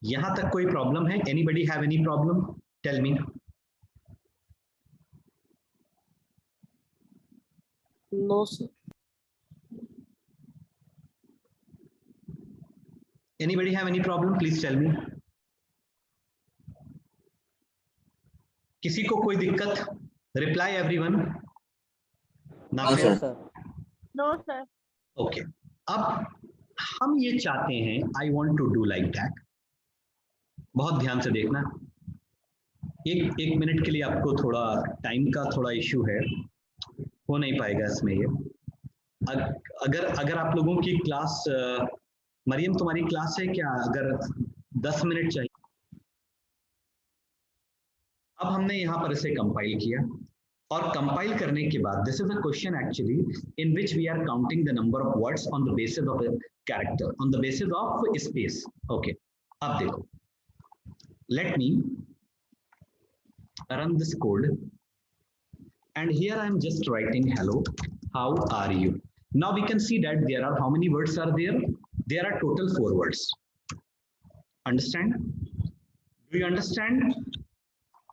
यहां तक कोई प्रॉब्लम है? Anybody have any problem? Tell me. No sir. Anybody have any problem? Please tell me. किसी को कोई दिक्कत? Reply everyone. ना sir sir no sir. Okay, अब हम ये चाहते हैं, I want to do like that. बहुत ध्यान से देखना, एक मिनट के लिए आपको थोड़ा टाइम का थोड़ा इश्यू है, हो नहीं पाएगा इसमें ये। अगर आप लोगों की क्लास, मरियम तुम्हारी क्लास है क्या? अगर 10 मिनट चाहिए, अब हमने यहाँ पर इसे कंपाइल किया और कंपाइल करने के बाद this is a question actually in which we are counting the number of words on the basis of character on the basis of space. Okay, अब देखो, let me run this code and here I am just writing hello, how are you? Now we can see that there are how many words are there? There are total 4 words. Understand? Do you understand?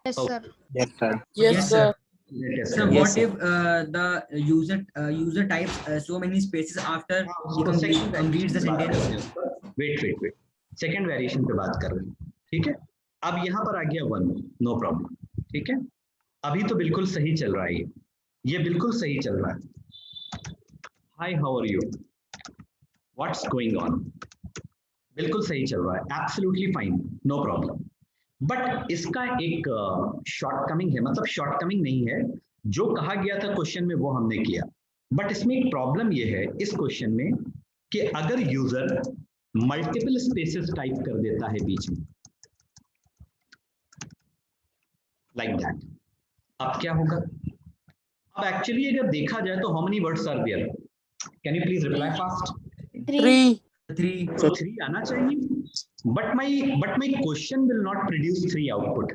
Yes, Oh. sir. Yes, sir. Yes, Yes, sir. Let us So see. what if the user types so many spaces after he उसको second completes the variation पे बात sentence? करते हैं उसका। wait second variation पे बात कर रहे हैं, ठीक है। अब यहाँ पर आ गया 1, नो प्रॉब्लम, ठीक है। अभी तो बिल्कुल सही चल रहा है, ये बिल्कुल सही चल रहा है। Hi, how are you, what's going on, बिल्कुल सही चल रहा है, absolutely fine, no problem. But इसका एक शॉर्टकमिंग है, मतलब शॉर्टकमिंग नहीं है, जो कहा गया था क्वेश्चन में वो हमने किया, बट इसमें एक प्रॉब्लम ये है इस क्वेश्चन में कि अगर यूजर मल्टीपल स्पेसेस टाइप कर देता है बीच में लाइक दैट, अब क्या होगा? अब एक्चुअली अगर देखा जाए तो how many words are there? Can you please reply fast? 3. 3. तो 3 आना चाहिए, but my question will not produce 3 output.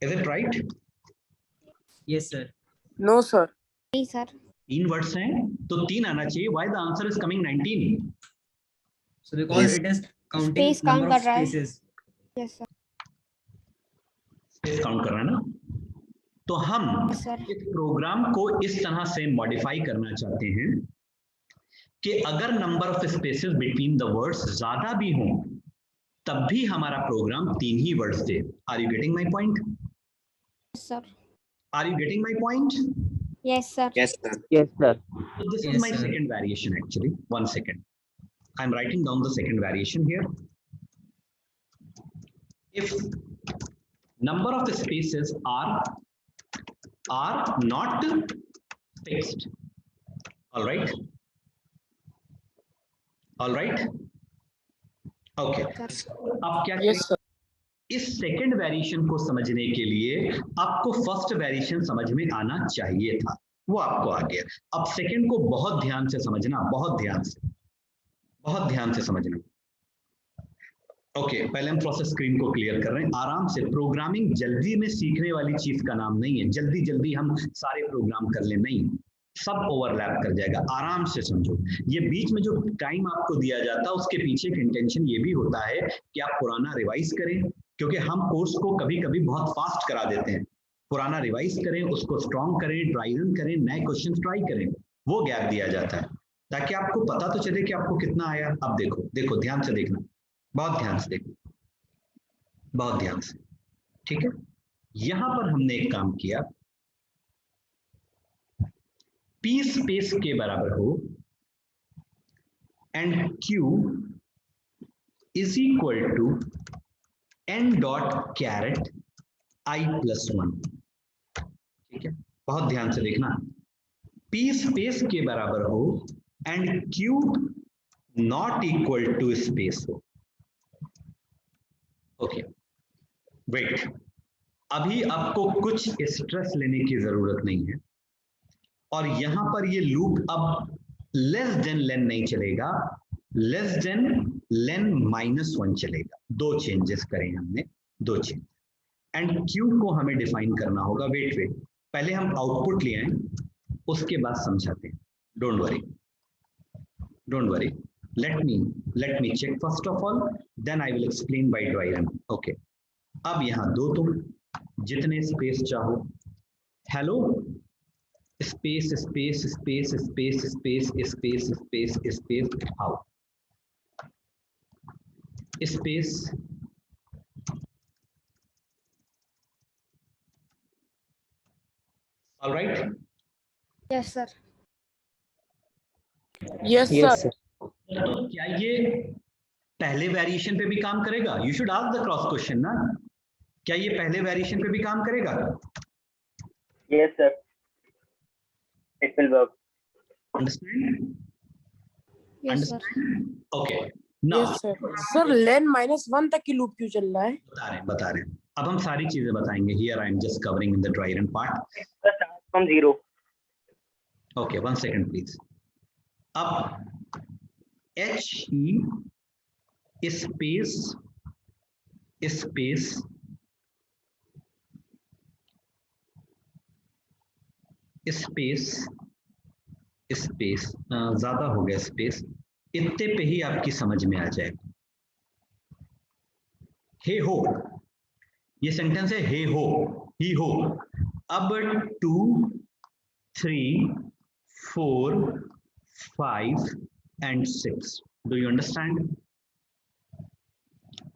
Is it right? Yes, sir. No, sir. 3 words हैं तो 3 आना चाहिए. Why the answer is coming 19? So because it is counting Space count number of कर रहा है। spaces. Yes, sir. Space count कर रहा है ना, तो हम Yes, sir. इस प्रोग्राम को इस तरह से मॉडिफाई करना चाहते हैं कि अगर number of spaces between the words ज्यादा भी हों तब भी हमारा प्रोग्राम 3 ही वर्ड्स दे। Are you getting my point? Yes, sir. Are you getting my point? Yes, sir. Yes, sir. Yes, sir. So this is Yes, my sir. second variation actually. One second. I'm writing down the second variation here. If number of spaces are not fixed. All right. All right. Okay. अब क्या Yes, sir. इस second variation को समझने के लिए आपको first variation समझ में आना चाहिए था, वो आपको आ गया। अब सेकंड को बहुत ध्यान से समझना, बहुत ध्यान से समझना। ओके, पहले हम प्रोसेस स्क्रीन को क्लियर कर रहे हैं आराम से। प्रोग्रामिंग जल्दी में सीखने वाली चीज का नाम नहीं है, जल्दी हम सारे प्रोग्राम कर ले, नहीं, सब ओवरलैप कर जाएगा। आराम से समझो। ये बीच में जो टाइम आपको दिया जाता है उसके पीछे एक इंटेंशन ये भी होता है कि आप पुराना रिवाइज करें, क्योंकि हम कोर्स को कभी कभी बहुत फास्ट करा देते हैं। पुराना रिवाइज करें, उसको स्ट्रॉन्ग करें, ड्राई रन करें, नए क्वेश्चन ट्राई करें, वो गैप दिया जाता है ताकि आपको पता तो चले कि आपको कितना आया। अब देखो ध्यान से देखना, बहुत ध्यान से देखना, बहुत ध्यान से, ठीक है। यहां पर हमने एक काम किया, p स्पेस के बराबर हो and q is equal to n dot caret i plus 1, ठीक है। बहुत ध्यान से देखना, p स्पेस के बराबर हो and q not equal to space हो। ओके, वेट, अभी आपको कुछ स्ट्रेस लेने की जरूरत नहीं है और यहां पर ये लूप अब लेस देन लेन नहीं चलेगा, लेस देन लेन -1 चलेगा। 2 चेंजेस करें हमने, 2 चेंज, एंड क्यू को हमें डिफाइन करना होगा। वेट, पहले हम आउटपुट ले आए, उसके बाद समझाते हैं। Don't worry, let me check first of all, then I will explain by dry run. Okay, अब यहाँ दो तुम जितने स्पेस चाहो, hello space space space space space space space space, how space, all right? Yes, sir. Yes, sir. तो क्या ये पहले वेरिएशन पे भी काम करेगा? You should ask the cross question ना, क्या ये पहले वेरिएशन पे भी काम करेगा? Yes, sir. It will work. Understand? Yes, sir. Okay, now yes sir. Sir len -1 तक की लूप क्यों चल रहा है? बता रहे हैं। अब हम सारी चीजें बताएंगे। Here I am just covering in the dry run part. From 0। Okay 1 second please. अब H E space space space space ज्यादा हो गया स्पेस, इतने पे ही आपकी समझ में आ जाएगा। हे हो, ये सेंटेंस है हे हो, ही हो। अब 2 3 4 5 and 6, do you understand?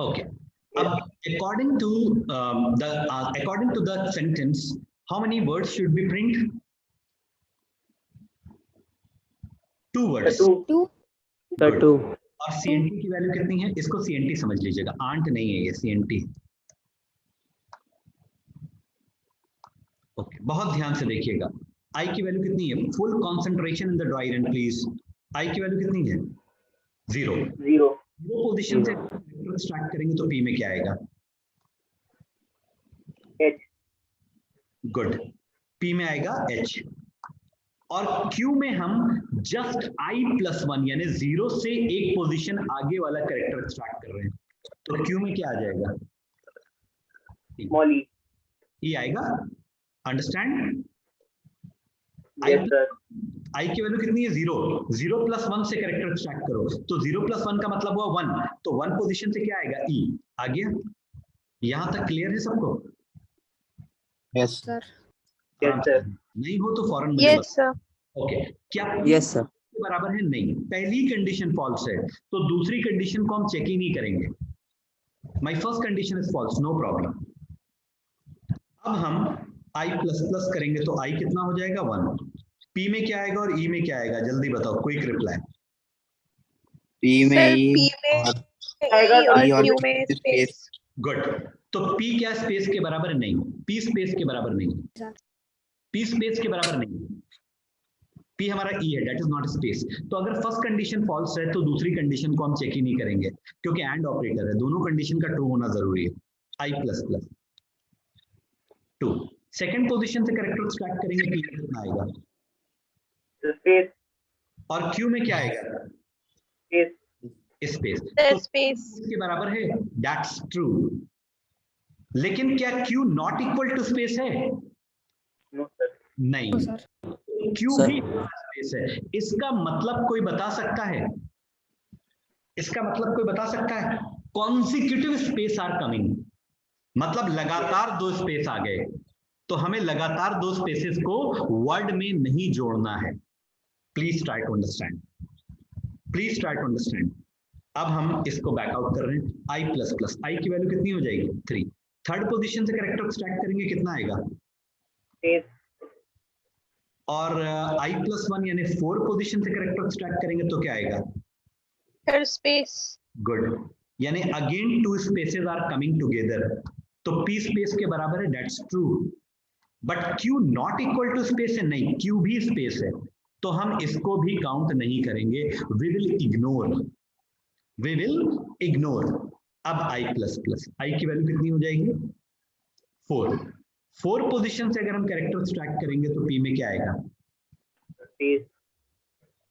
Okay. According to the sentence, how many words should we print? 2 words. 2. Good. और CNT की वैल्यू कितनी है? इसको CNT समझ लीजिएगा, आंट नहीं है ये, CNT। ओके, बहुत ध्यान से देखिएगा। I की वैल्यू कितनी है? Full concentration in the dry run please. I की वैल्यू कितनी है? 0 पोजीशन से स्टार्ट करेंगे तो P में क्या आएगा? H। गुड, P में आएगा H। और Q में हम जस्ट I+1 यानी 0 से एक पोजीशन आगे वाला कैरेक्टर स्टार्ट कर रहे हैं, तो Q में क्या आ जाएगा? स्मॉल ई। E आएगा। अंडरस्टैंड? Yes sir. I की वैल्यू कितनी है? 0 + 1 से कैरेक्टर स्टार्ट करो, तो 0 + 1 का मतलब हुआ 1, तो 1 पोजीशन से क्या आएगा? E आ गया। यहां तक क्लियर है सबको? Yes Sir. Yes sir. नहीं हो तो फौरन मुझे Yes, sir. ओके। क्या यस सर के बराबर है? नहीं। पहली कंडीशन फॉल्स है, तो दूसरी कंडीशन को हम चेक ही नहीं करेंगे। My first condition is false, no problem. अब हम I++ करेंगे तो I कितना हो जाएगा? 1। P में क्या आएगा और E में क्या आएगा? जल्दी बताओ, क्विक रिप्लाई। पी में Sir, ई P में आएगा E और E और Q में space. गुड। तो P क्या स्पेस के बराबर नहीं? P स्पेस के बराबर नहीं। Sir. P स्पेस के बराबर नहीं। P हमारा E है, दैट इज नॉट स्पेस। तो अगर फर्स्ट कंडीशन फॉल्स है तो दूसरी कंडीशन को हम चेक ही नहीं करेंगे, क्योंकि एंड ऑपरेटर है, दोनों कंडीशन का ट्रू होना जरूरी है। I++। 2 सेकंड पोजीशन से कैरेक्टर स्टार्ट करेंगे, P कितना आएगा? स्पेस। और Q में क्या आएगा? स्पेस। स्पेस। Sir, तो space. के बराबर है, दैट्स ट्रू। लेकिन क्या Q not equal to space है? No sir. नहीं। No, sir. Q Sir. भी स्पेस है। इसका मतलब कोई बता सकता है? इसका मतलब कोई बता सकता है? कॉन्सिक्यूटिव स्पेस आर कमिंग, मतलब लगातार 2 स्पेस आ गए, तो हमें लगातार 2 स्पेसेस को वर्ड में नहीं जोड़ना है। Please try to understand, please try to understand. अब हम इसको बैकआउट कर रहे हैं। I++, I की वैल्यू कितनी हो जाएगी? 3। थर्ड पोजीशन से कैरेक्टर स्टार्ट करेंगे, कितना आएगा? स्पेस। और I+1 यानी 4 पोजीशन से कैरेक्टर स्टार्ट करेंगे तो क्या आएगा? Sir, space. गुड, यानी again 2 spaces are coming together, तो P स्पेस के बराबर है, that's true. But Q not equal to space है, नहीं, Q भी स्पेस है, तो हम इसको भी काउंट नहीं करेंगे। We will ignore, we will ignore. अब I++, I की वैल्यू कितनी हो जाएगी? 4 पोजीशन से अगर हम कैरेक्टर स्टार्ट करेंगे तो P में क्या आएगा? स्पेस।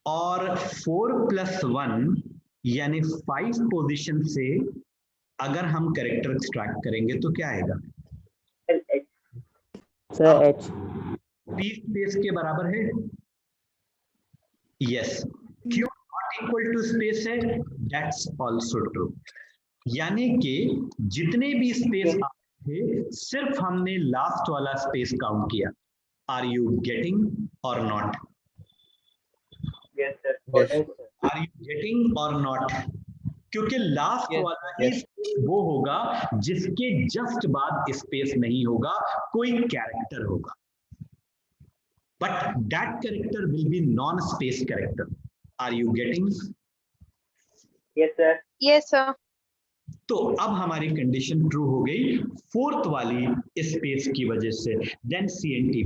और 4 + 1 यानी 5 पोजीशन से अगर हम कैरेक्टर स्टार्ट करेंगे तो क्या आएगा? H. Sir H। P space के बराबर है? Yes. Q not equal to space है, दैट्स आल्सो ट्रू। यानी कि जितने भी स्पेस थे, सिर्फ हमने लास्ट वाला स्पेस काउंट किया। Are you getting or not? Yes sir. Are you getting or not? क्योंकि लास्ट वाला ही वो होगा जिसके जस्ट बाद स्पेस नहीं होगा, कोई कैरेक्टर होगा, but that character will be non space character. Are you getting? Yes sir. Yes, sir. तो अब हमारी कंडीशन ट्रू हो गई 4th वाली स्पेस की वजह से। Then CNT++।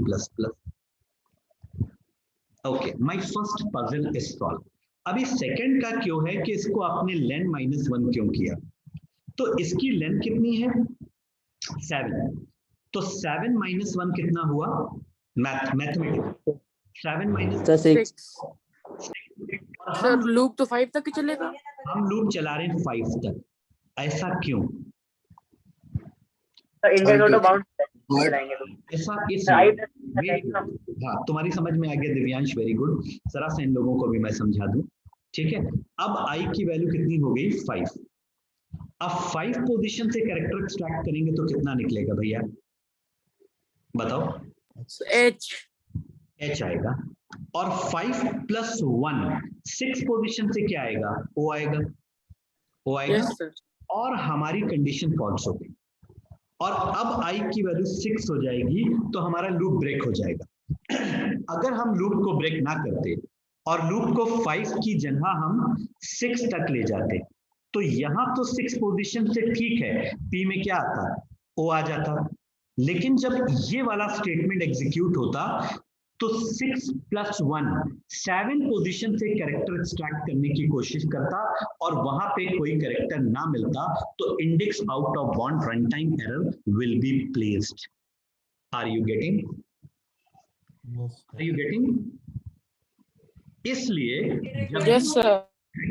Okay, my first puzzle is solve. अभी सेकंड का क्यों है कि इसको आपने लेन -1 क्यों किया, तो इसकी लेंथ कितनी है 7, तो 7 - 1 कितना हुआ, मैथमेटिक्स 7 - सर 6 और सर लूप तो 5 तक ही चलेगा। हम लूप चला रहे हैं 5 तक, ऐसा क्यों? Index out of bound What? चलाएंगे तो ऐसा इस Right. हाँ, तुम्हारी समझ में आ गया दिव्यांश, वेरी गुड। जरा से इन लोगों को भी मैं समझा दूं, ठीक है। अब आई की वैल्यू कितनी हो गई 5। अब 5 पोजीशन से कैरेक्टर एक्सट्रैक्ट करेंगे तो कितना निकलेगा भैया, बताओ? एच एच आएगा। और 5 + 1 6 पोजीशन से क्या आएगा, ओ आएगा, ओ आएगा। Yes sir. और हमारी कंडीशन फॉल्स हो गई, और अब आई की वैल्यू 6 हो जाएगी, तो हमारा लूप ब्रेक हो जाएगा। अगर हम लूप को ब्रेक ना करते और लूप को 5 की जगह हम 6 तक ले जाते, तो यहां तो 6 पोजीशन से ठीक है, पी में क्या आता, ओ आ जाता। लेकिन जब ये वाला स्टेटमेंट एग्जीक्यूट होता तो 6 + 1 7 पोजीशन से कैरेक्टर एक्सट्रैक्ट करने की कोशिश करता, और वहां पे कोई कैरेक्टर ना मिलता, तो index out of bound run time error will be placed. Are you getting? Are you getting? इसलिए जब यस सर।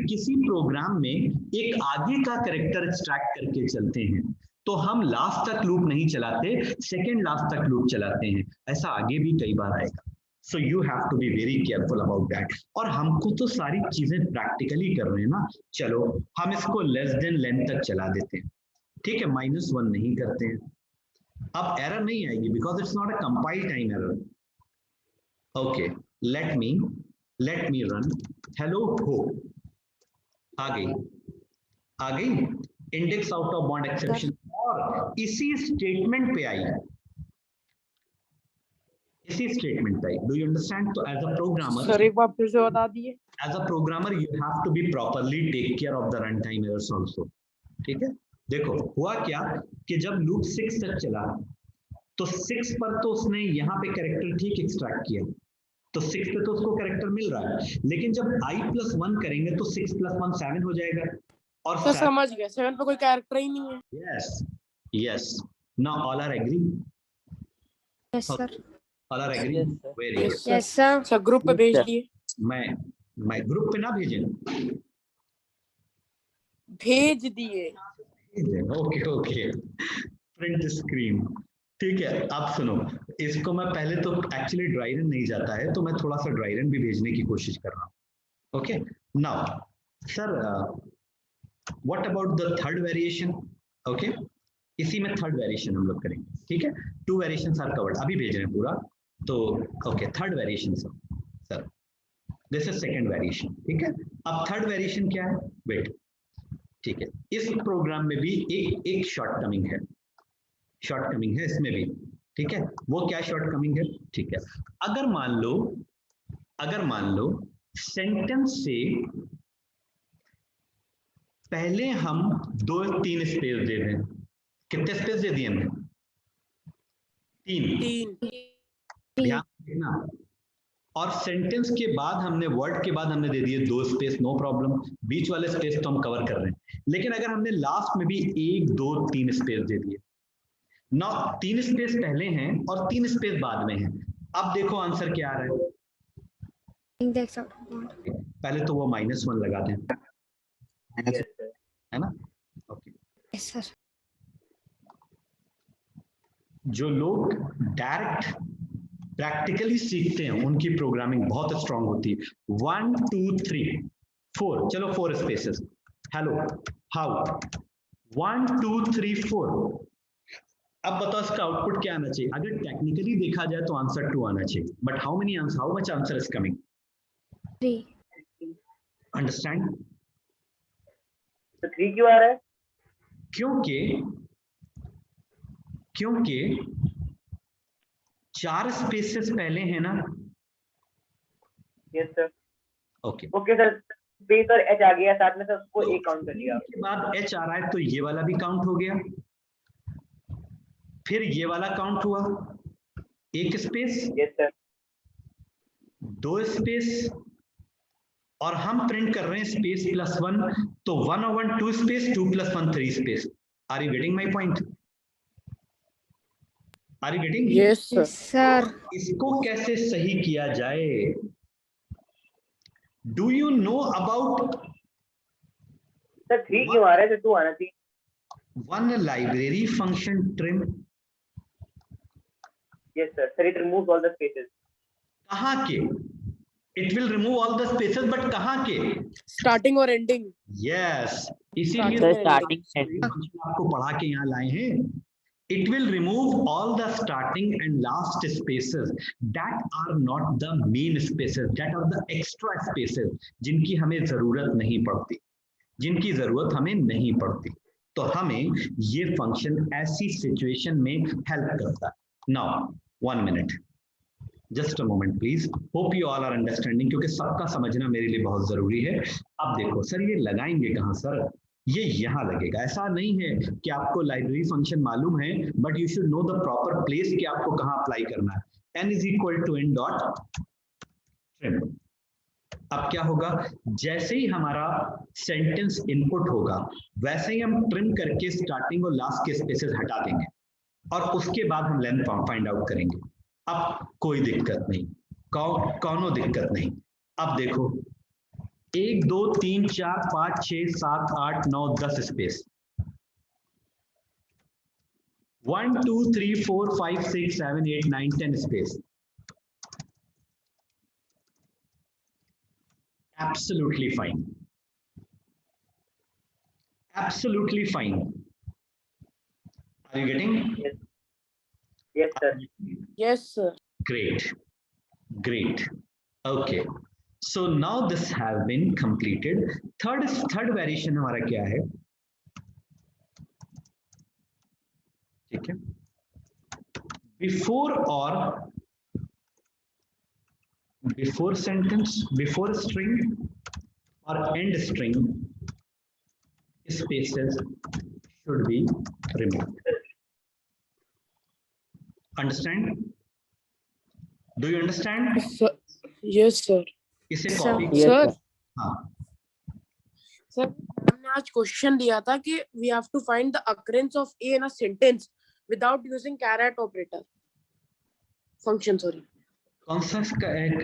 किसी प्रोग्राम में एक आगे का कैरेक्टर एक्सट्रैक्ट करके चलते हैं, तो हम लास्ट तक लूप नहीं चलाते, सेकेंड लास्ट तक लूप चलाते हैं। ऐसा आगे भी कई बार आएगा। So you have to be very careful about that. और हमको तो सारी चीजें प्रैक्टिकली कर रहे हैं ना, चलो हम इसको लेस देन लेंथ तक चला देते हैं, ठीक है, -1 नहीं करते हैं। अब एरर नहीं आएगी because it's not a compile time error. Okay, let me run hello हो, आ गई index out of bound exception, और इसी स्टेटमेंट पे आई, इसी स्टेटमेंट पे आई। Do you understand? तो एज अ प्रोग्रामर, सर एक बार फिर से बता दिए। As a programmer you have to be properly take care of the run time errors also, ठीक है। देखो हुआ क्या कि जब लूप 6 तक चला, तो 6 पर तो उसने यहाँ पे कैरेक्टर ठीक एक्सट्रैक्ट किया, तो 6 पे तो उसको कैरेक्टर मिल रहा है, लेकिन जब i + 1 करेंगे तो 6 + 1 7 हो जाएगा, और सर समझ गए, 7 पे कोई कैरेक्टर ही नहीं है। yes now all are agree? Yes, sir. all are agree? Yes, sir. Very good. Yes, sir. Sir group पे भेज दिए। मैं ग्रुप पे ना भेजें, भेज दिए। ओके प्रिंट स्क्रीन, ठीक है। अब सुनो, इसको मैं पहले तो एक्चुअली ड्राई रन नहीं जाता है, तो मैं थोड़ा सा ड्राई रन भी भेजने की कोशिश कर रहा हूँ। Okay now sir, what about the third variation? Okay, इसी में थर्ड वेरिएशन हम लोग करेंगे, ठीक है। 2 वेरिएशंस आर कवर्ड, अभी भेज रहे हैं पूरा, तो okay third variation sir this is second variation, ठीक है। अब थर्ड वेरिएशन क्या है, वेट, ठीक है। इस प्रोग्राम में भी एक शॉर्टकमिंग है, इसमें भी, ठीक है। वो क्या शॉर्टकमिंग है, ठीक है। अगर मान लो सेंटेंस से पहले हम 2-3 स्पेस दे दें, कितने स्पेस दे दिए हमने? 3। 3 ध्यान देना। और सेंटेंस के बाद हमने, वर्ड के बाद हमने दे दिए 2 स्पेस, नो प्रॉब्लम, बीच वाले स्पेस तो हम कवर कर रहे हैं। लेकिन अगर हमने लास्ट में भी 1, 2, 3 स्पेस दे दिए, ना 3 स्पेस पहले हैं और 3 स्पेस बाद में हैं, अब देखो आंसर क्या आ रहा है। Index out of bound. पहले तो वो -1 लगा दें, है ना? ओके। Yes, sir. जो लोग डायरेक्ट प्रैक्टिकली सीखते हैं उनकी प्रोग्रामिंग बहुत स्ट्रांग होती है। 1 2 3 4, चलो 4 स्पेसेस, हेलो हाउ, 1 2 3 4। अब बताओ इसका आउटपुट क्या आना चाहिए? अगर टेक्निकली देखा जाए तो आंसर 2 आना चाहिए, but how much answer is coming? 3. Understand? तो 3 क्यों आ रहा है? क्योंकि 4 स्पेसेस पहले है ना। Yes sir. Okay okay sir, space और एच आ गया साथ में, सर उसको एक काउंट कर लिया। के बाद एच आ रहा है तो ये वाला भी काउंट हो गया, फिर ये वाला काउंट हुआ, 1 स्पेस, यस सर। 2 स्पेस, और हम प्रिंट कर रहे हैं स्पेस +1, तो 1 over 2 space, 2 + 1 3 space. Are you getting my point? Are you getting? Yes, sir. Yes, sir. इसको कैसे सही किया जाए? Do you know about sir 3 क्यों आ रहा है? तो 2 आना चाहिए। One library function trim? Yes sir, sir it removes all the spaces. कहाँ के? It will remove all the spaces, but कहाँ के? Starting or ending? यस, इसीलिए Sir, starting फंक्शन आपको पढ़ा के यहाँ लाए हैं। It will remove all the starting and last spaces that are not the main spaces, that are the extra spaces, जिनकी हमें जरूरत नहीं पड़ती, जिनकी जरूरत हमें नहीं पड़ती। तो हमें ये फंक्शन ऐसी सिचुएशन में हेल्प करता है। Now 1 minute, just a moment please, hope you all are understanding, क्योंकि सबका समझना मेरे लिए बहुत जरूरी है। अब देखो सर, ये लगाएंगे कहाँ सर? ये यहाँ लगेगा। ऐसा नहीं है कि आपको लाइब्रेरी फंक्शन मालूम है, but you should know the proper place कि आपको कहाँ अप्लाई करना है। n = n dot trim. अब क्या होगा? जैसे ही हमारा सेंटेंस इनपुट होगा, वैसे ही हम ट्रिम करके स्टार्टिंग और लास्ट के स्पेसेस हटा देंगे, और उसके बाद हम लेंथ फाइंड आउट करेंगे। अब कोई दिक्कत नहीं, कौनो दिक्कत नहीं। अब देखो 1 2 3 4 5 6 7 8 9 10 space, 1 2 3 4 5 6 7 8 9 10 space. Absolutely fine. Absolutely fine. Are you getting? Yes sir. Yes, sir. Great. Great. Okay. So now this has been completed. Third variation हमारा क्या है? ठीक है, before sentence, before string or end string, spaces should be removed. Understand? Do you understand? Sir. Yes, sir. इसे Sir. Copy. Sir, हाँ, sir, हमने आज question दिया था कि we have to find the occurrence of A in a sentence without using caret operator function. Sorry. कौन सा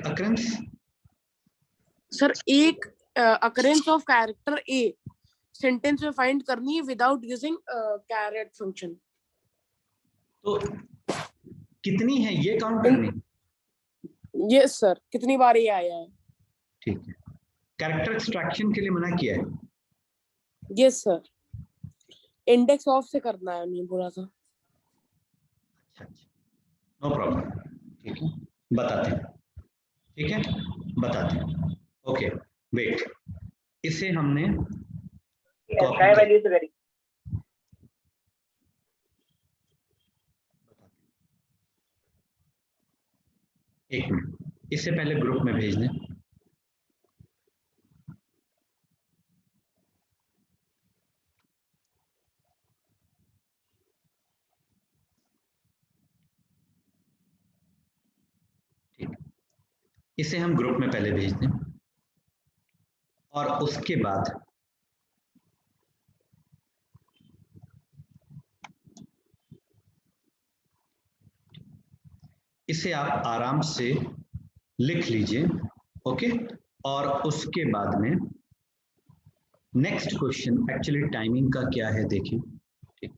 occurrence? Sir एक occurrence of character A sentence में फाइंड करनी है विदाउट यूजिंग कैरेट फंक्शन। तो कितनी है ये काउंट करनी? यस सर, कितनी बार ये आया है? ठीक है, कैरेक्टर एक्सट्रैक्शन के लिए मना किया है। यस सर, इंडेक्स ऑफ से करना है, नहीं बोला था। अच्छा, नो प्रॉब्लम। ठीक है, बताते हैं। ठीक है, बताते हैं। ओके, वेट, इसे हमने क्या वैल्यू से करेंगे? एक मिनट, इससे पहले ग्रुप में भेज दें। ठीक, इसे हम ग्रुप में पहले भेज दें और उसके बाद इसे आप आराम से लिख लीजिए। ओके, और उसके बाद में नेक्स्ट क्वेश्चन, एक्चुअली टाइमिंग का क्या है देखिए। ठीक,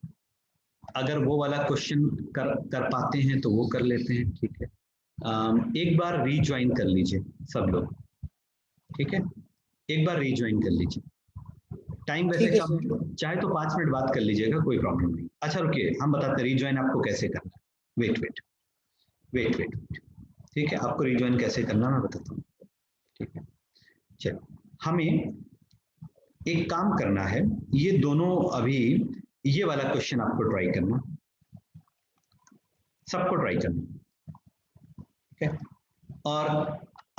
अगर वो वाला क्वेश्चन कर पाते हैं तो वो कर लेते हैं। ठीक है, एक बार रीज्वाइन कर लीजिए सब लोग। ठीक है, एक बार रीज्वाइन कर लीजिए। टाइम वैसे कम, चाहे तो 5 मिनट बात कर लीजिएगा, कोई प्रॉब्लम नहीं। अच्छा रुकिए, हम बताते हैं रीज्वाइन आपको कैसे करना है। वेट, ठीक है, आपको रीज्वाइन कैसे करना मैं बताता हूँ। ठीक है, चलो, हमें एक काम करना है, ये दोनों अभी ये वाला क्वेश्चन आपको ट्राई करना, सबको ट्राई करना। ठीक है, और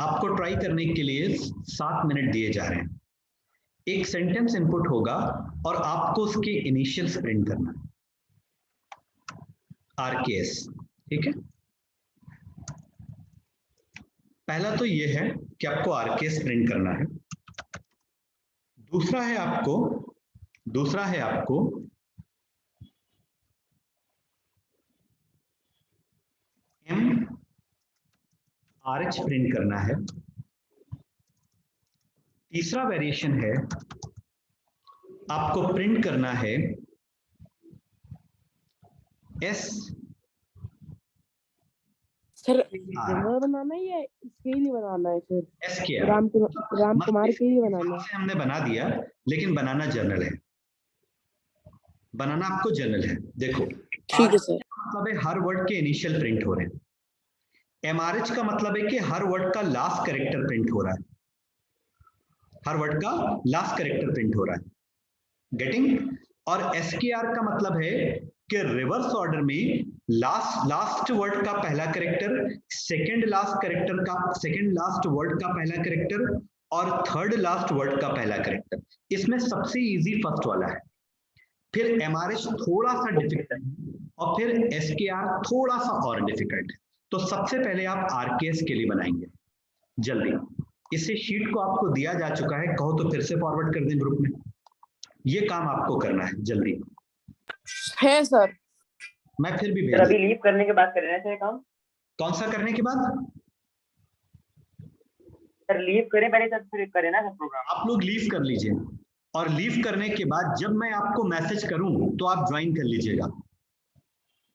आपको ट्राई करने के लिए 7 मिनट दिए जा रहे हैं। एक सेंटेंस इनपुट होगा और आपको उसके इनिशियल्स प्रिंट करना है, आरकेएस। ठीक है, पहला तो ये है कि आपको आरकेएस प्रिंट करना है। दूसरा है आपको MRH प्रिंट करना है। तीसरा वेरिएशन है आपको प्रिंट करना है S सर जनरल बनाना है या इसके लिए बनाना है सर? SKR राम कुमार के लिए बनाना है। से हमने बना दिया, लेकिन बनाना जर्नल है, बनाना आपको जर्नल है। देखो ठीक है सर। मतलब है हर वर्ड के इनिशियल प्रिंट हो रहे हैं। MRH का मतलब है कि हर वर्ड का लास्ट कैरेक्टर प्रिंट हो रहा है, हर वर्ड का लास्ट कैरेक्टर प्रिंट हो रहा है, गेटिंग। और SKR का मतलब है कि रिवर्स ऑर्डर में लास्ट वर्ड का पहला कैरेक्टर, सेकंड लास्ट वर्ड का पहला कैरेक्टर और थर्ड लास्ट वर्ड का पहला कैरेक्टर। इसमें सबसे इजी फर्स्ट वाला है, फिर MRH थोड़ा सा डिफिकल्ट है और फिर SKR थोड़ा सा और डिफिकल्ट है। तो सबसे पहले आप RKS के लिए बनाएंगे जल्दी। इससे शीट को आपको दिया जा चुका है, कहो तो फिर से फॉरवर्ड कर दें ग्रुप में। ये काम आपको करना है जल्दी है सर। मैं फिर भी सर अभी लीव करने के बाद करना है काम। कौन सा करने के बाद? सर लीव करें पहले तब फिर करें ना प्रोग्राम। आप लोग लीव कर लीजिए और लीव करने के बाद जब मैं आपको मैसेज करूं तो आप ज्वाइन कर लीजिएगा।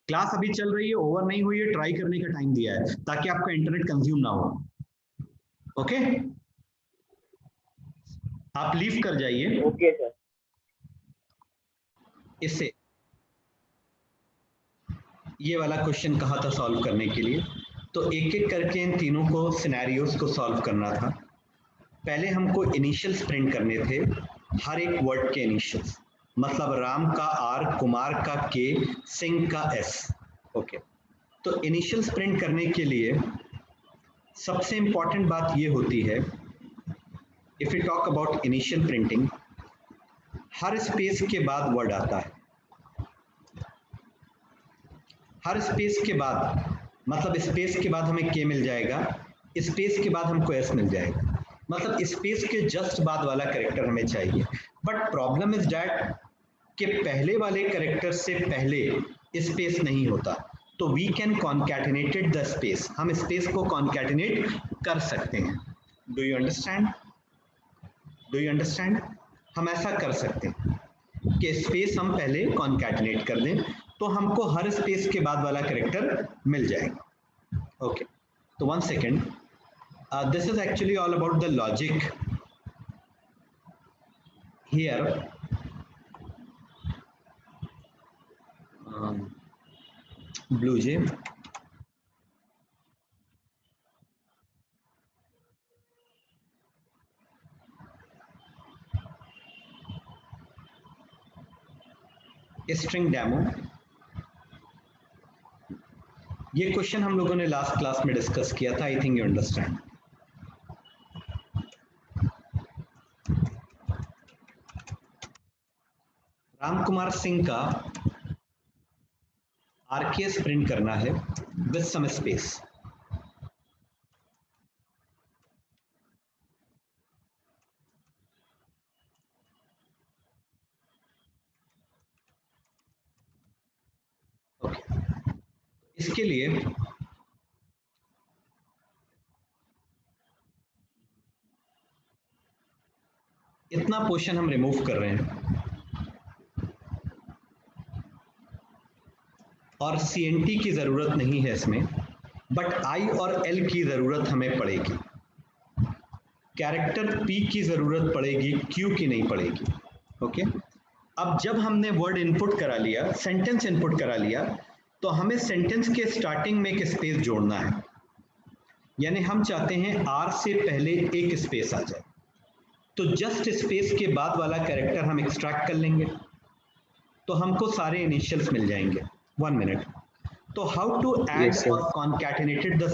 क्लास अभी चल रही है, ओवर नहीं हुई है, ट्राई करने का टाइम दिया है ताकि आपका इंटरनेट कंज्यूम ना हो। ओके, आप लीव कर जाइए। Okay sir. इससे ये वाला क्वेश्चन कहा था सॉल्व करने के लिए, तो एक एक करके इन तीनों को सिनेरियोस को सॉल्व करना था। पहले हमको इनिशियल्स प्रिंट करने थे, हर एक वर्ड के इनिशियल्स, मतलब राम का R, कुमार का K, सिंह का S। ओके, तो इनिशियल्स प्रिंट करने के लिए सबसे इंपॉर्टेंट बात ये होती है, if you talk about initial printing, her space के बाद वर्ड आता है। हर स्पेस के बाद, मतलब स्पेस के बाद हमें K मिल जाएगा, स्पेस के बाद हमको S मिल जाएगा, मतलब स्पेस के जस्ट बाद वाला कैरेक्टर हमें चाहिए। बट प्रॉब्लम इज दैट कि पहले वाले कैरेक्टर से पहले स्पेस नहीं होता, तो वी कैन कॉन्कैटिनेटेड द स्पेस, हम स्पेस को कॉन्कैटिनेट कर सकते हैं। Do you understand? हम ऐसा कर सकते हैं कि स्पेस हम पहले कॉन्कैटिनेट कर दें, तो हमको हर स्पेस के बाद वाला कैरेक्टर मिल जाएगा। ओके, तो 1 second, this is actually all about the logic here. Blue Jay, string demo, ये क्वेश्चन हम लोगों ने लास्ट क्लास में डिस्कस किया था, I think you understand. Ram Kumar Singh का RKS प्रिंट करना है विद सम स्पेस। ओके, इसके लिए इतना पोर्शन हम रिमूव कर रहे हैं और CNT की जरूरत नहीं है इसमें, बट I और L की जरूरत हमें पड़ेगी, कैरेक्टर P की जरूरत पड़ेगी, Q की नहीं पड़ेगी। ओके, अब जब हमने वर्ड इनपुट करा लिया, सेंटेंस इनपुट करा लिया, तो हमें सेंटेंस के स्टार्टिंग में एक स्पेस जोड़ना है, यानी हम चाहते हैं R से पहले एक स्पेस आ जाए, तो जस्ट स्पेस के बाद वाला कैरेक्टर हम एक्सट्रैक्ट कर लेंगे, तो हमको सारे इनिशियल्स मिल जाएंगे। 1 मिनट, तो हाउ टू ऐड और concatenated the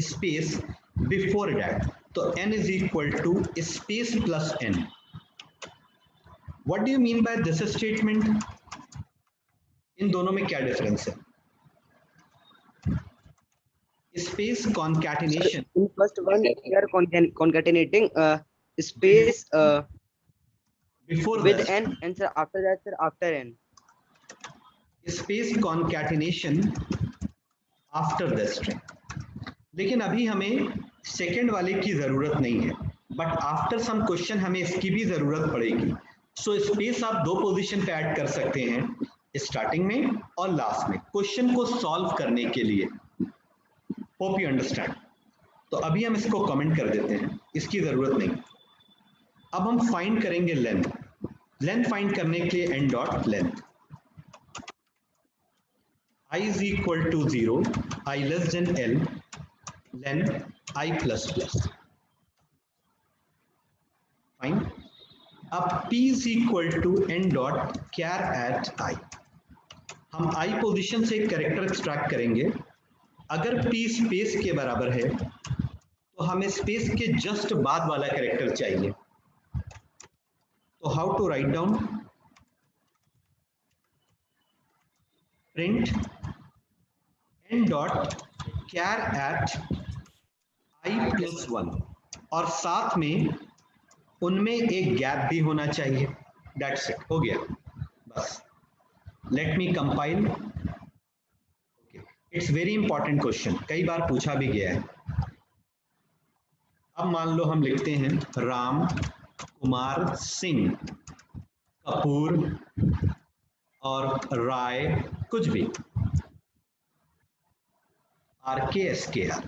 space before that, तो n is equal to space plus n। What do you mean by this statement? इन दोनों में क्या डिफरेंस है? Space concatenation, In first one we are concatenating space Before with the n, and sir after that, sir after n. Space concatenation after the string. लेकिन अभी हमें second वाले की जरूरत नहीं है, बट आफ्टर सम क्वेश्चन हमें इसकी भी जरूरत पड़ेगी। सो स्पेस आप दो पोजीशन पे ऐड कर सकते हैं, स्टार्टिंग में और लास्ट में, क्वेश्चन को सॉल्व करने के लिए। Hope you understand. तो अभी हम इसको कमेंट कर देते हैं, इसकी जरूरत नहीं। अब हम फाइंड करेंगे लेंथ। लेंथ फाइंड करने के लिए n dot length I is equal to 0, I less than L, then I plus plus. Fine. अब P is equal to n dot char at I. हम I पोजीशन से character extract करेंगे। अगर P space के बराबर है तो हमें स्पेस के जस्ट बाद वाला कैरेक्टर चाहिए। तो how to write down? Print n dot char at I plus 1, और साथ में उनमें एक गैप भी होना चाहिए। That's it, हो गया बस। Let me compile. Okay. It's very important question, कई बार पूछा भी गया है। अब मान लो हम लिखते हैं राम कुमार सिंह कपूर और राय, कुछ भी, RKSKR,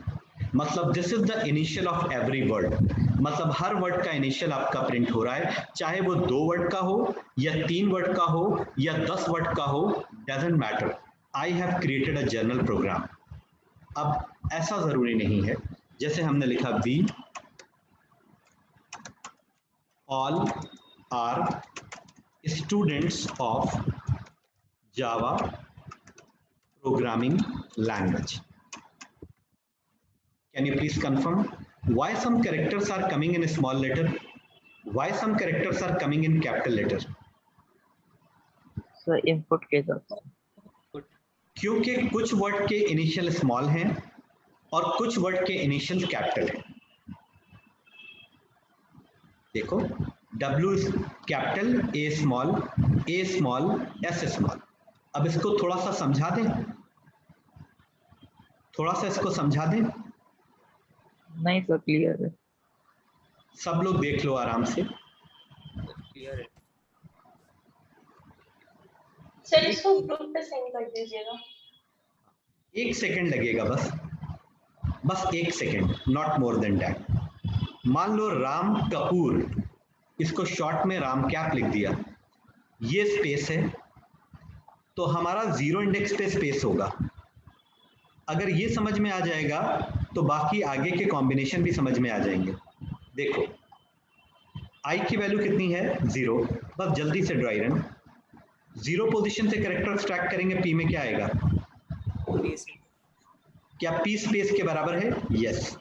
मतलब this is the initial of every word. मतलब हर वर्ड का इनिशियल आपका प्रिंट हो रहा है, चाहे वो 2 वर्ड का हो या 3 वर्ड का हो या 10 वर्ड का हो, doesn't matter. I have created a general program. अब ऐसा जरूरी नहीं है, जैसे हमने लिखा we all are students of Java programming language. Can you please confirm why some characters are coming in a small letter? Why some characters are coming in capital letter? Sir input के साथ, क्योंकि कुछ word के initial small हैं और कुछ word के initial capital हैं। देखो W capital, A small, S small. अब इसको थोड़ा सा समझा दें, थोड़ा सा इसको समझा दें। नहीं सर क्लियर है। सब लोग देख लो आराम से। क्लियर है सर, इसको ग्रुप पे सेंड कर दीजिएगा। 1 सेकंड लगेगा बस 1 second, not more than that. मान लो राम कपूर, इसको शॉर्ट में राम कैप लिख दिया, ये स्पेस है तो हमारा 0 इंडेक्स पे स्पेस होगा। अगर ये समझ में आ जाएगा तो बाकी आगे के कॉम्बिनेशन भी समझ में आ जाएंगे। देखो I की वैल्यू कितनी है? 0। बस जल्दी से ड्राई रन। 0 पोजीशन से कैरेक्टर एक्सट्रैक्ट करेंगे, P में क्या आएगा? क्या P स्पेस के बराबर है? यस।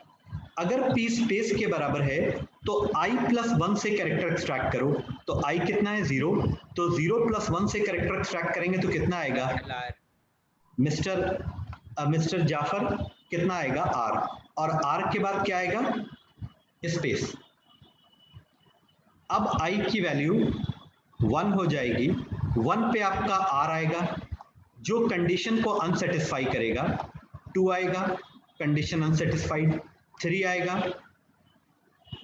अगर P स्पेस के बराबर है तो I प्लस 1 से कैरेक्टर एक्सट्रैक्ट करो, तो I कितना है? 0। तो 0 प्लस 1 से कैरेक्टर एक्सट्रैक्ट करेंगे तो कितना आएगा? मिस्टर जाफर, कितना आएगा? R। और R के बाद क्या आएगा? स्पेस। अब I की वैल्यू 1 हो जाएगी, 1 पे आपका R आएगा जो कंडीशन को अनसेटिस्फाई करेगा, 2 आएगा कंडीशन अनसेटिस्फाइड, 3 आएगा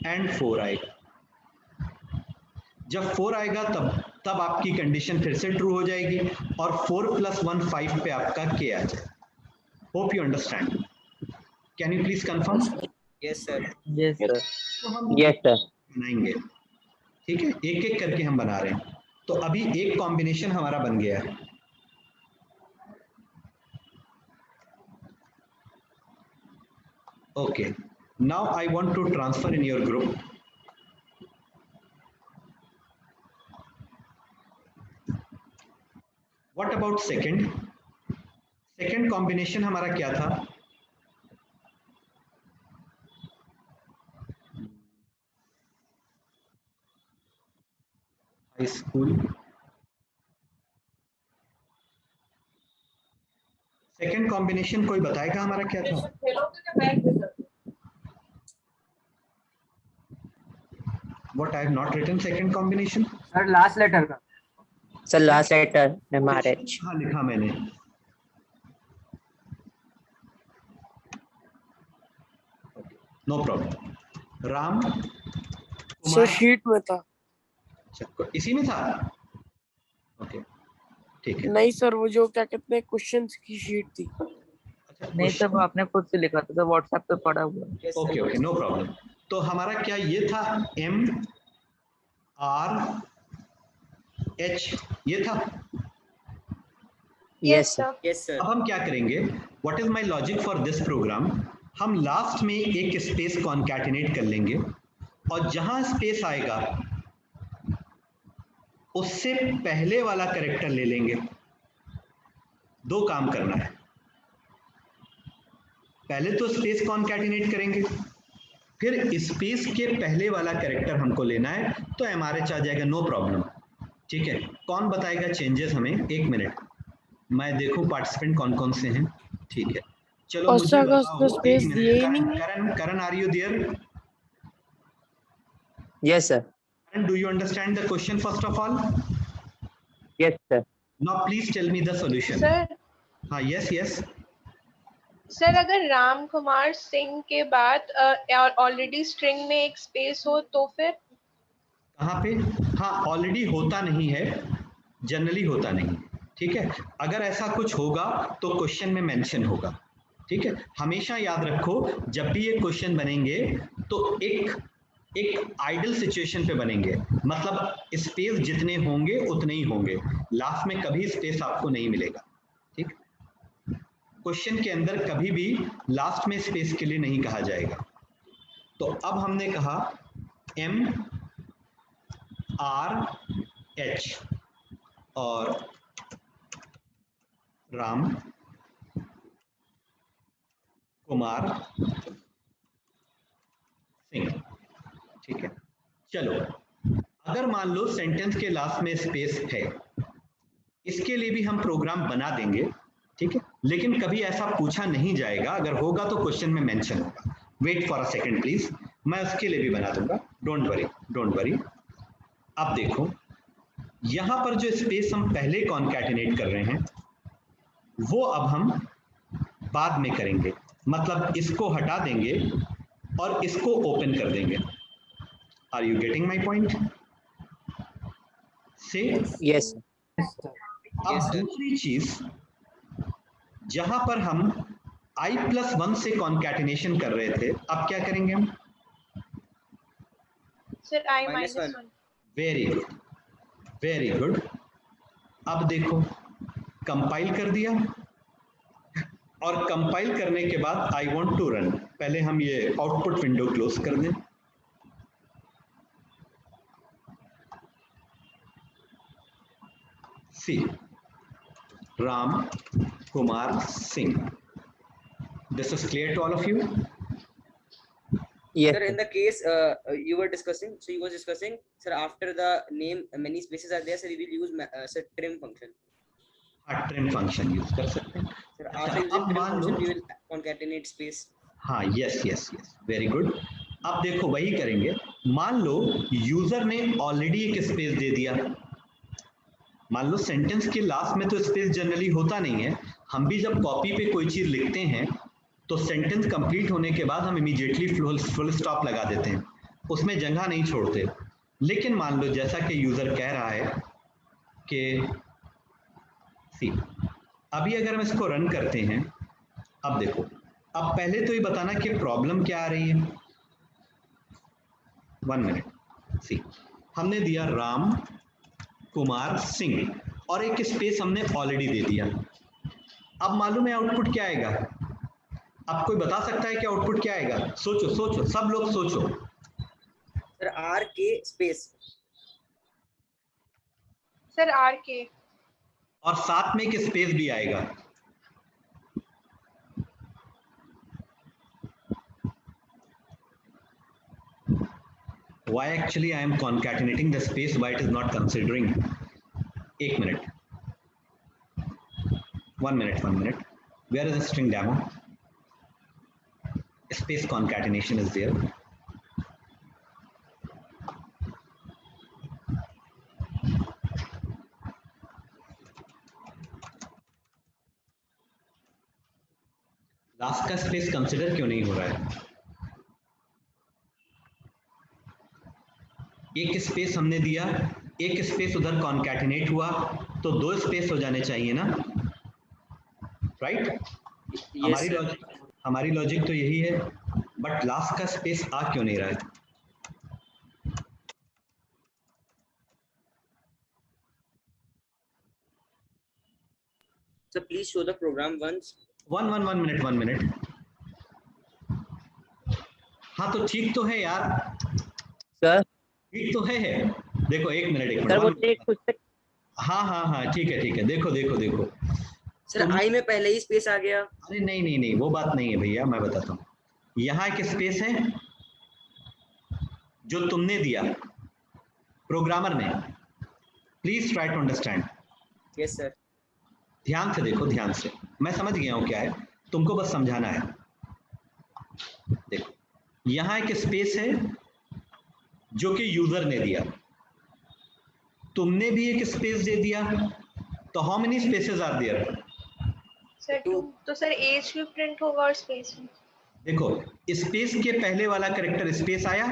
एंड 4 आएगा। जब 4 आएगा तब आपकी कंडीशन फिर से ट्रू हो जाएगी और 4 + 1 5 पे आपका K आ जाएगा। Hope you understand. Can you please confirm? Yes sir. Yes sir. तो हम यस सर। बनाएंगे, ठीक है, एक एक करके हम बना रहे हैं। तो अभी एक कॉम्बिनेशन हमारा बन गया है। Okay, now I want to transfer in your group. What about second? Second combination हमारा क्या था? High school. सेकेंड कॉम्बिनेशन कोई बताएगा हमारा क्या था? what I have not written second combination? Sir last letter का सर लास्ट लेटर MRH. हाँ लिखा मैंने. No problem. Ram sir Kumar. Sheet में था. अच्छा, इसी में था. ओके ठीक है. नहीं सर, वो जो क्या कहते हैं क्वेश्चंस की शीट थी. अच्छा, नहीं सर वो आपने खुद से लिखा था, व्हाट्सएप पे पड़ा हुआ है। Okay okay no problem. तो हमारा क्या ये था M R H ये था. Yes, sir. Yes, sir. अब हम क्या करेंगे, what is my logic for this program, हम लास्ट में एक स्पेस कॉन्कैटिनेट कर लेंगे और जहां स्पेस आएगा उससे पहले वाला कैरेक्टर ले लेंगे. दो काम करना है, पहले तो स्पेस कॉन्कैटिनेट करेंगे, फिर स्पेस के पहले वाला कैरेक्टर हमको लेना है, तो MRH आ जाएगा. No problem. ठीक है, कौन बताएगा चेंजेस हमें? एक मिनट मैं देखूं पार्टिसिपेंट कौन कौन से हैं. ठीक है चलो और मुझे सर अगर बताओ. उसने एक स्पेस मिनट, दिए ही करण नहीं है. Karan Karan are you there? Yes, sir. And do you understand the question first of all? Yes, sir. Now please tell me the solution. Sir हाँ yes yes. सर अगर राम कुमार सिंह के बाद ऑलरेडी स्ट्रिंग में एक स्पेस हो तो फिर कहाँ पे? हाँ ऑलरेडी होता नहीं है, जनरली होता नहीं. ठीक है, अगर ऐसा कुछ होगा तो क्वेश्चन में मेंशन होगा. ठीक है, हमेशा याद रखो जब भी ये क्वेश्चन बनेंगे तो एक आइडल सिचुएशन पे बनेंगे, मतलब स्पेस जितने होंगे उतने ही होंगे, लास्ट में कभी स्पेस आपको नहीं मिलेगा. ठीक, क्वेश्चन के अंदर कभी भी लास्ट में स्पेस के लिए नहीं कहा जाएगा. तो अब हमने कहा M R H और राम कुमार सिंह. ठीक है, चलो अगर मान लो सेंटेंस के लास्ट में स्पेस है, इसके लिए भी हम प्रोग्राम बना देंगे. ठीक है, लेकिन कभी ऐसा पूछा नहीं जाएगा, अगर होगा तो क्वेश्चन में मेंशन होगा. Wait for a second please, मैं उसके लिए भी बना दूंगा. Don't worry don't worry. अब देखो यहां पर जो स्पेस हम पहले कॉन्कैटिनेट कर रहे हैं वो अब हम बाद में करेंगे, मतलब इसको हटा देंगे और इसको ओपन कर देंगे. Are you getting my point? से Yes, sir. अब दूसरी चीज, जहां पर हम i+1 से कॉन्कैटिनेशन कर रहे थे, अब क्या करेंगे हम? Sir I Minus -1. one. Very good very good. अब देखो कंपाइल कर दिया और कंपाइल करने के बाद आई वांट टू रन. पहले हम ये आउटपुट विंडो क्लोज कर दें. C Ram Kumar Singh. This is clear to all of you? Yes, Sir, in sir. the case you were discussing, so you was discussing, sir, after the name many spaces are there, so we will use sir, trim function. हाँ trim function use कर सकते हैं. Sir, अच्छा, after using अब trim मान function, low, we will concatenate space. हाँ yes yes yes very good. अब देखो वही करेंगे. मान लो यूजर ने ऑलरेडी एक स्पेस दे दिया. मान लो सेंटेंस के लास्ट में तो स्पेस जनरली होता नहीं है. हम भी जब कॉपी पे कोई चीज लिखते हैं तो सेंटेंस कंप्लीट होने के बाद हम इमीडिएटली फुल स्टॉप लगा देते हैं, उसमें जगह नहीं छोड़ते. लेकिन मान लो जैसा कि यूजर कह रहा है कि सी, अभी अगर हम इसको रन करते हैं, अब देखो, अब पहले तो ये बताना कि प्रॉब्लम क्या आ रही है. 1 मिनट. सी, हमने दिया राम कुमार सिंह और एक स्पेस हमने ऑलरेडी दे दिया. अब मालूम है आउटपुट क्या आएगा? अब कोई बता सकता है कि आउटपुट क्या आएगा? सोचो सोचो, सब लोग सोचो. Sir, R K space. Sir RK. और साथ में एक स्पेस भी आएगा. Why actually I am concatenating the space? Why it is not considering? 1 minute. 1 minute. 1 minute. Where is the string demo? Space concatenation is there. Last का space consider क्यों नहीं हो रहा है? एक स्पेस हमने दिया, एक स्पेस उधर कॉन्कैटिनेट हुआ, तो 2 स्पेस हो जाने चाहिए ना, राइट? हमारी लॉजिक तो यही है, बट लास्ट का स्पेस आ क्यों नहीं रहा है? So please show the program once. one minute. हाँ तो ठीक तो है यार, सर ठीक तो है। देखो एक मिनट सर वो एक कुछ हाँ ठीक है, देखो सर आई में पहले ही स्पेस आ गया। अरे नहीं वो बात नहीं है भैया, मैं बताता हूँ। यहाँ एक स्पेस है जो तुमने दिया प्रोग्रामर ने, please try to understand. Yes sir. ध्यान से देखो, ध्यान से, मैं समझ गया हूँ क्या है, तुमको बस समझाना है। देखो यहाँ एक स्पेस है जो कि यूजर ने दिया, तुमने भी एक स्पेस दे दिया, तो how many spaces are there? Sir तो सर एज भी प्रिंट होगा और स्पेस भी। देखो स्पेस के पहले वाला कैरेक्टर स्पेस आया,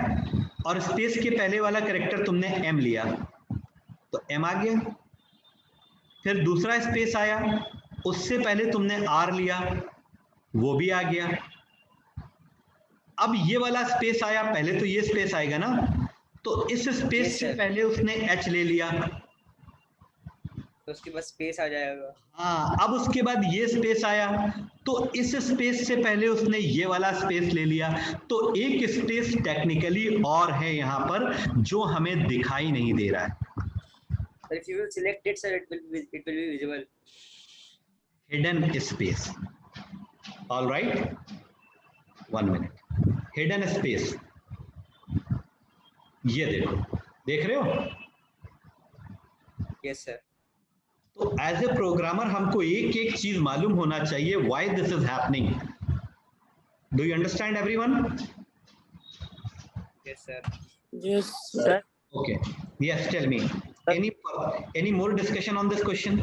और स्पेस के पहले वाला कैरेक्टर तुमने एम लिया, तो एम आ गया। फिर दूसरा स्पेस आया, उससे पहले तुमने आर लिया, वो भी आ गया। अब ये वाला स्पेस आया, पहले तो ये स्पेस आएगा ना, तो इस स्पेस से पहले उसने एच ले लिया, तो उसके बाद स्पेस आ जाएगा। हाँ, अब उसके बाद ये स्पेस आया, तो इस स्पेस से पहले उसने ये वाला स्पेस ले लिया, तो एक स्पेस टेक्निकली और है यहाँ पर जो हमें दिखाई नहीं दे रहा है। If you will select it, sir, it will be visible. Hidden space. All right. 1 minute. Hidden space. ये देखो, देख रहे हो? Yes sir. तो एज ए प्रोग्रामर हमको एक चीज मालूम होना चाहिए, why this is happening. Do you understand everyone? Yes sir. Yes, sir. Okay. Yes, tell me. Any more discussion on this question?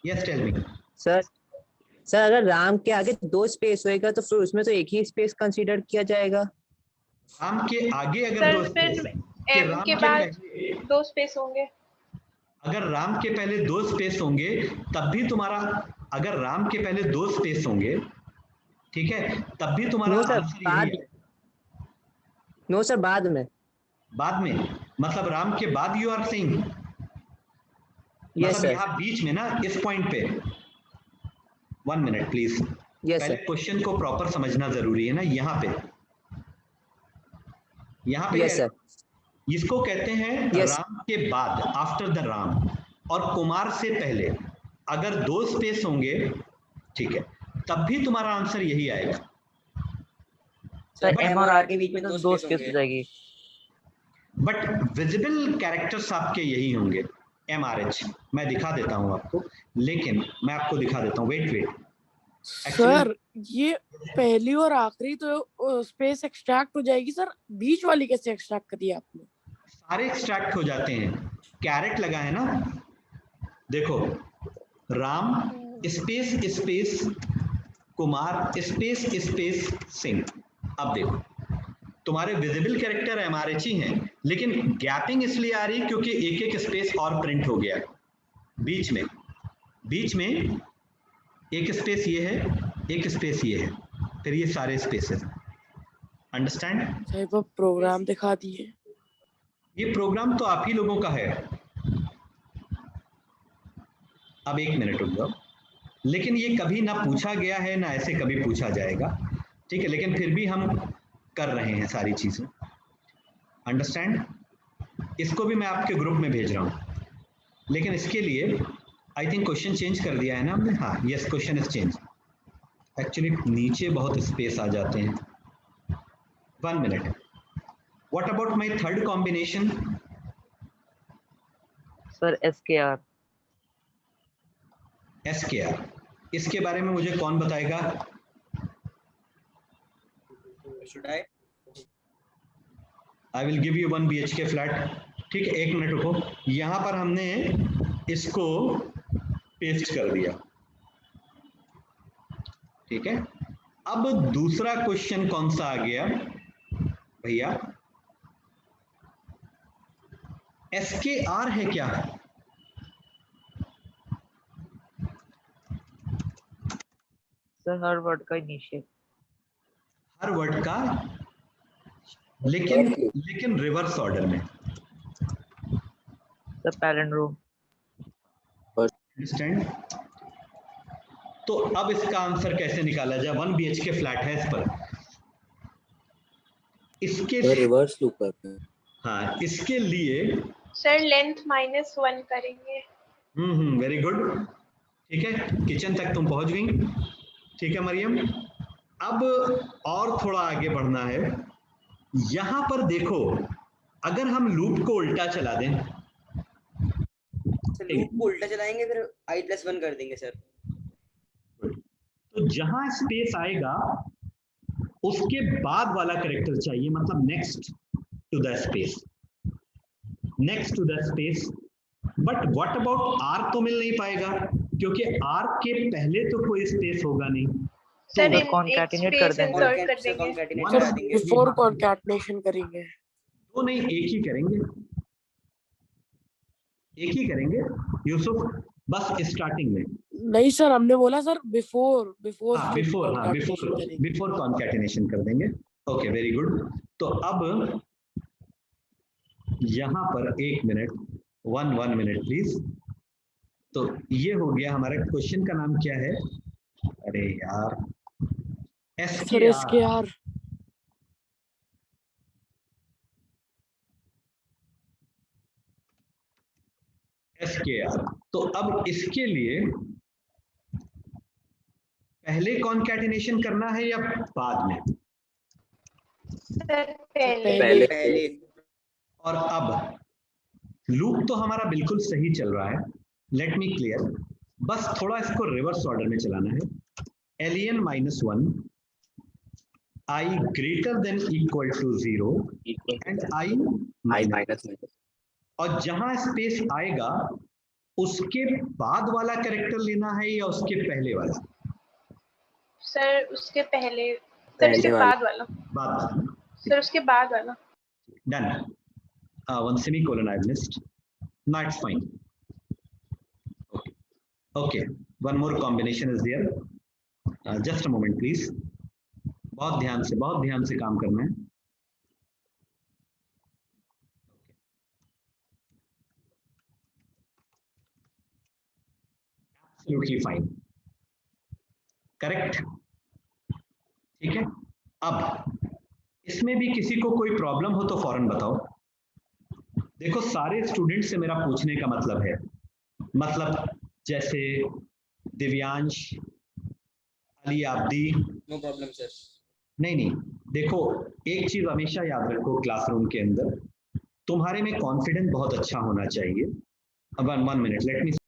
Yes, tell me. Sir अगर राम के आगे 2 स्पेस होएगा तो फिर उसमें तो एक ही स्पेस कंसीडर किया जाएगा। राम के आगे अगर 2 स्पेस, एम के बाद 2 स्पेस होंगे। अगर राम के पहले 2 स्पेस होंगे तब भी तुम्हारा, अगर राम के पहले 2 स्पेस होंगे, ठीक है, तब भी तुम्हारा आंसर यही है। नो सर, बाद में मतलब राम के बाद यू आर सेइंग? मतलब यहाँ बीच में ना, इस पॉइंट पे। 1 मिनट प्लीज, पहले क्वेश्चन को प्रॉपर समझना जरूरी है ना। यहाँ पे इसको कहते हैं राम के बाद, आफ्टर द राम, और कुमार से पहले अगर 2 स्पेस होंगे, ठीक है, तब भी तुम्हारा आंसर यही आएगा। सर एम और आर के बीच में तो 2 स्पेस हो जाएगी, बट विजिबल कैरेक्टर्स आपके यही होंगे, MRH। मैं दिखा देता हूं आपको, लेकिन मैं आपको दिखा देता हूं, वेट सर ये पहली और आखिरी तो स्पेस एक्सट्रैक्ट हो जाएगी, सर बीच वाली कैसे एक्सट्रैक्ट करी आपने? सारे एक्सट्रैक्ट हो जाते हैं, कैरेट लगा है ना। देखो Ram space space Kumar space space Singh. अब देखो तुम्हारे विजिबल कैरेक्टर MRH ही हैं, लेकिन गैपिंग इसलिए आ रही क्योंकि एक स्पेस और प्रिंट हो गया बीच में एक स्पेस ये है, एक स्पेस ये है, फिर ये सारे स्पेसेस। अंडरस्टैंड? साहिब प्रोग्राम दिखा दिए। ये प्रोग्राम तो आप ही लोगों का है। अब 1 मिनट रुक जाओ, लेकिन ये कभी ना पूछा गया है ना ऐसे कभी पूछा जाएगा, ठीक है, लेकिन फिर भी हम कर रहे हैं सारी चीजें। अंडरस्टैंड? इसको भी मैं आपके ग्रुप में भेज रहा हूं, लेकिन इसके लिए आई थिंक क्वेश्चन चेंज कर दिया है ना हमने। हाँ, yes, question is change. Actually नीचे बहुत स्पेस आ जाते हैं। 1 minute. What about my third combination? Sir SKR। इसके बारे में मुझे कौन बताएगा? Should I? I will give you 1 BHK flat. ठीक है, 1 मिनट रुको। यहाँ पर हमने इसको पेस्ट कर दिया, ठीक है। अब दूसरा क्वेश्चन कौन सा आ गया भैया? SKR है क्या? सर हर वर्ड का इनिशियल, हर वर्ड का, लेकिन रिवर्स ऑर्डर में। Sir palindrome. अंडरस्टैंड? तो अब इसका आंसर कैसे निकाला जाए? 1 BHK फ्लैट है इस पर, इसके रिवर्स लूप करते हैं। हाँ, इसके लिए सर लेंथ -1 करेंगे। Very good. ठीक है, किचन तक तुम पहुंच गई। ठीक है मरियम, अब और थोड़ा आगे बढ़ना है। यहां पर देखो, अगर हम लूप को उल्टा चला दें, सर लूप को उल्टा चलाएंगे फिर i+1 कर देंगे सर। तो जहां स्पेस आएगा उसके बाद वाला कैरेक्टर चाहिए, मतलब next to the space, next to the space. But what about R? तो मिल नहीं पाएगा क्योंकि आर के पहले तो कोई स्पेस होगा नहीं। सर concatenate कर देंगे। सर बिफोर कॉन्कैटिनेशन करेंगे। तो नहीं, एक ही करेंगे, एक ही करेंगे यूसुफ, बस स्टार्टिंग में। नहीं सर, हमने बोला सर बिफोर बिफोर कॉन्कैटिनेशन कर देंगे। Okay, very good. तो अब यहां पर 1 मिनट, 1 मिनट प्लीज। तो ये हो गया हमारा। क्वेश्चन का नाम क्या है? अरे यार, SKR। SKR। तो अब इसके लिए पहले कॉन्कैटिनेशन करना है या बाद में? सर पहले। और अब लूप तो हमारा बिल्कुल सही चल रहा है, लेट मी क्लियर। बस थोड़ा इसको रिवर्स ऑर्डर में चलाना है। len -1 I greater than equal to 0 and I minus। और जहां स्पेस आएगा उसके बाद वाला कैरेक्टर लेना है या उसके पहले वाला? सर उसके पहले, सर उसके बाद वाला। बाद। सर उसके बाद वाला। Done. One semicolon I've missed. No, it's fine. Okay. Okay. One more combination is there. Just a moment, please. बहुत ध्यान से काम करना है। Absolutely fine. Correct. ठीक है। अब इसमें भी किसी को कोई प्रॉब्लम हो तो फौरन बताओ। देखो, सारे स्टूडेंट से मेरा पूछने का मतलब है, मतलब जैसे Divyansh, Ali Abdi. No problem sir. नहीं, देखो एक चीज हमेशा याद रखो, क्लासरूम के अंदर तुम्हारे में कॉन्फिडेंस बहुत अच्छा होना चाहिए। अब 1 मिनट, लेट मी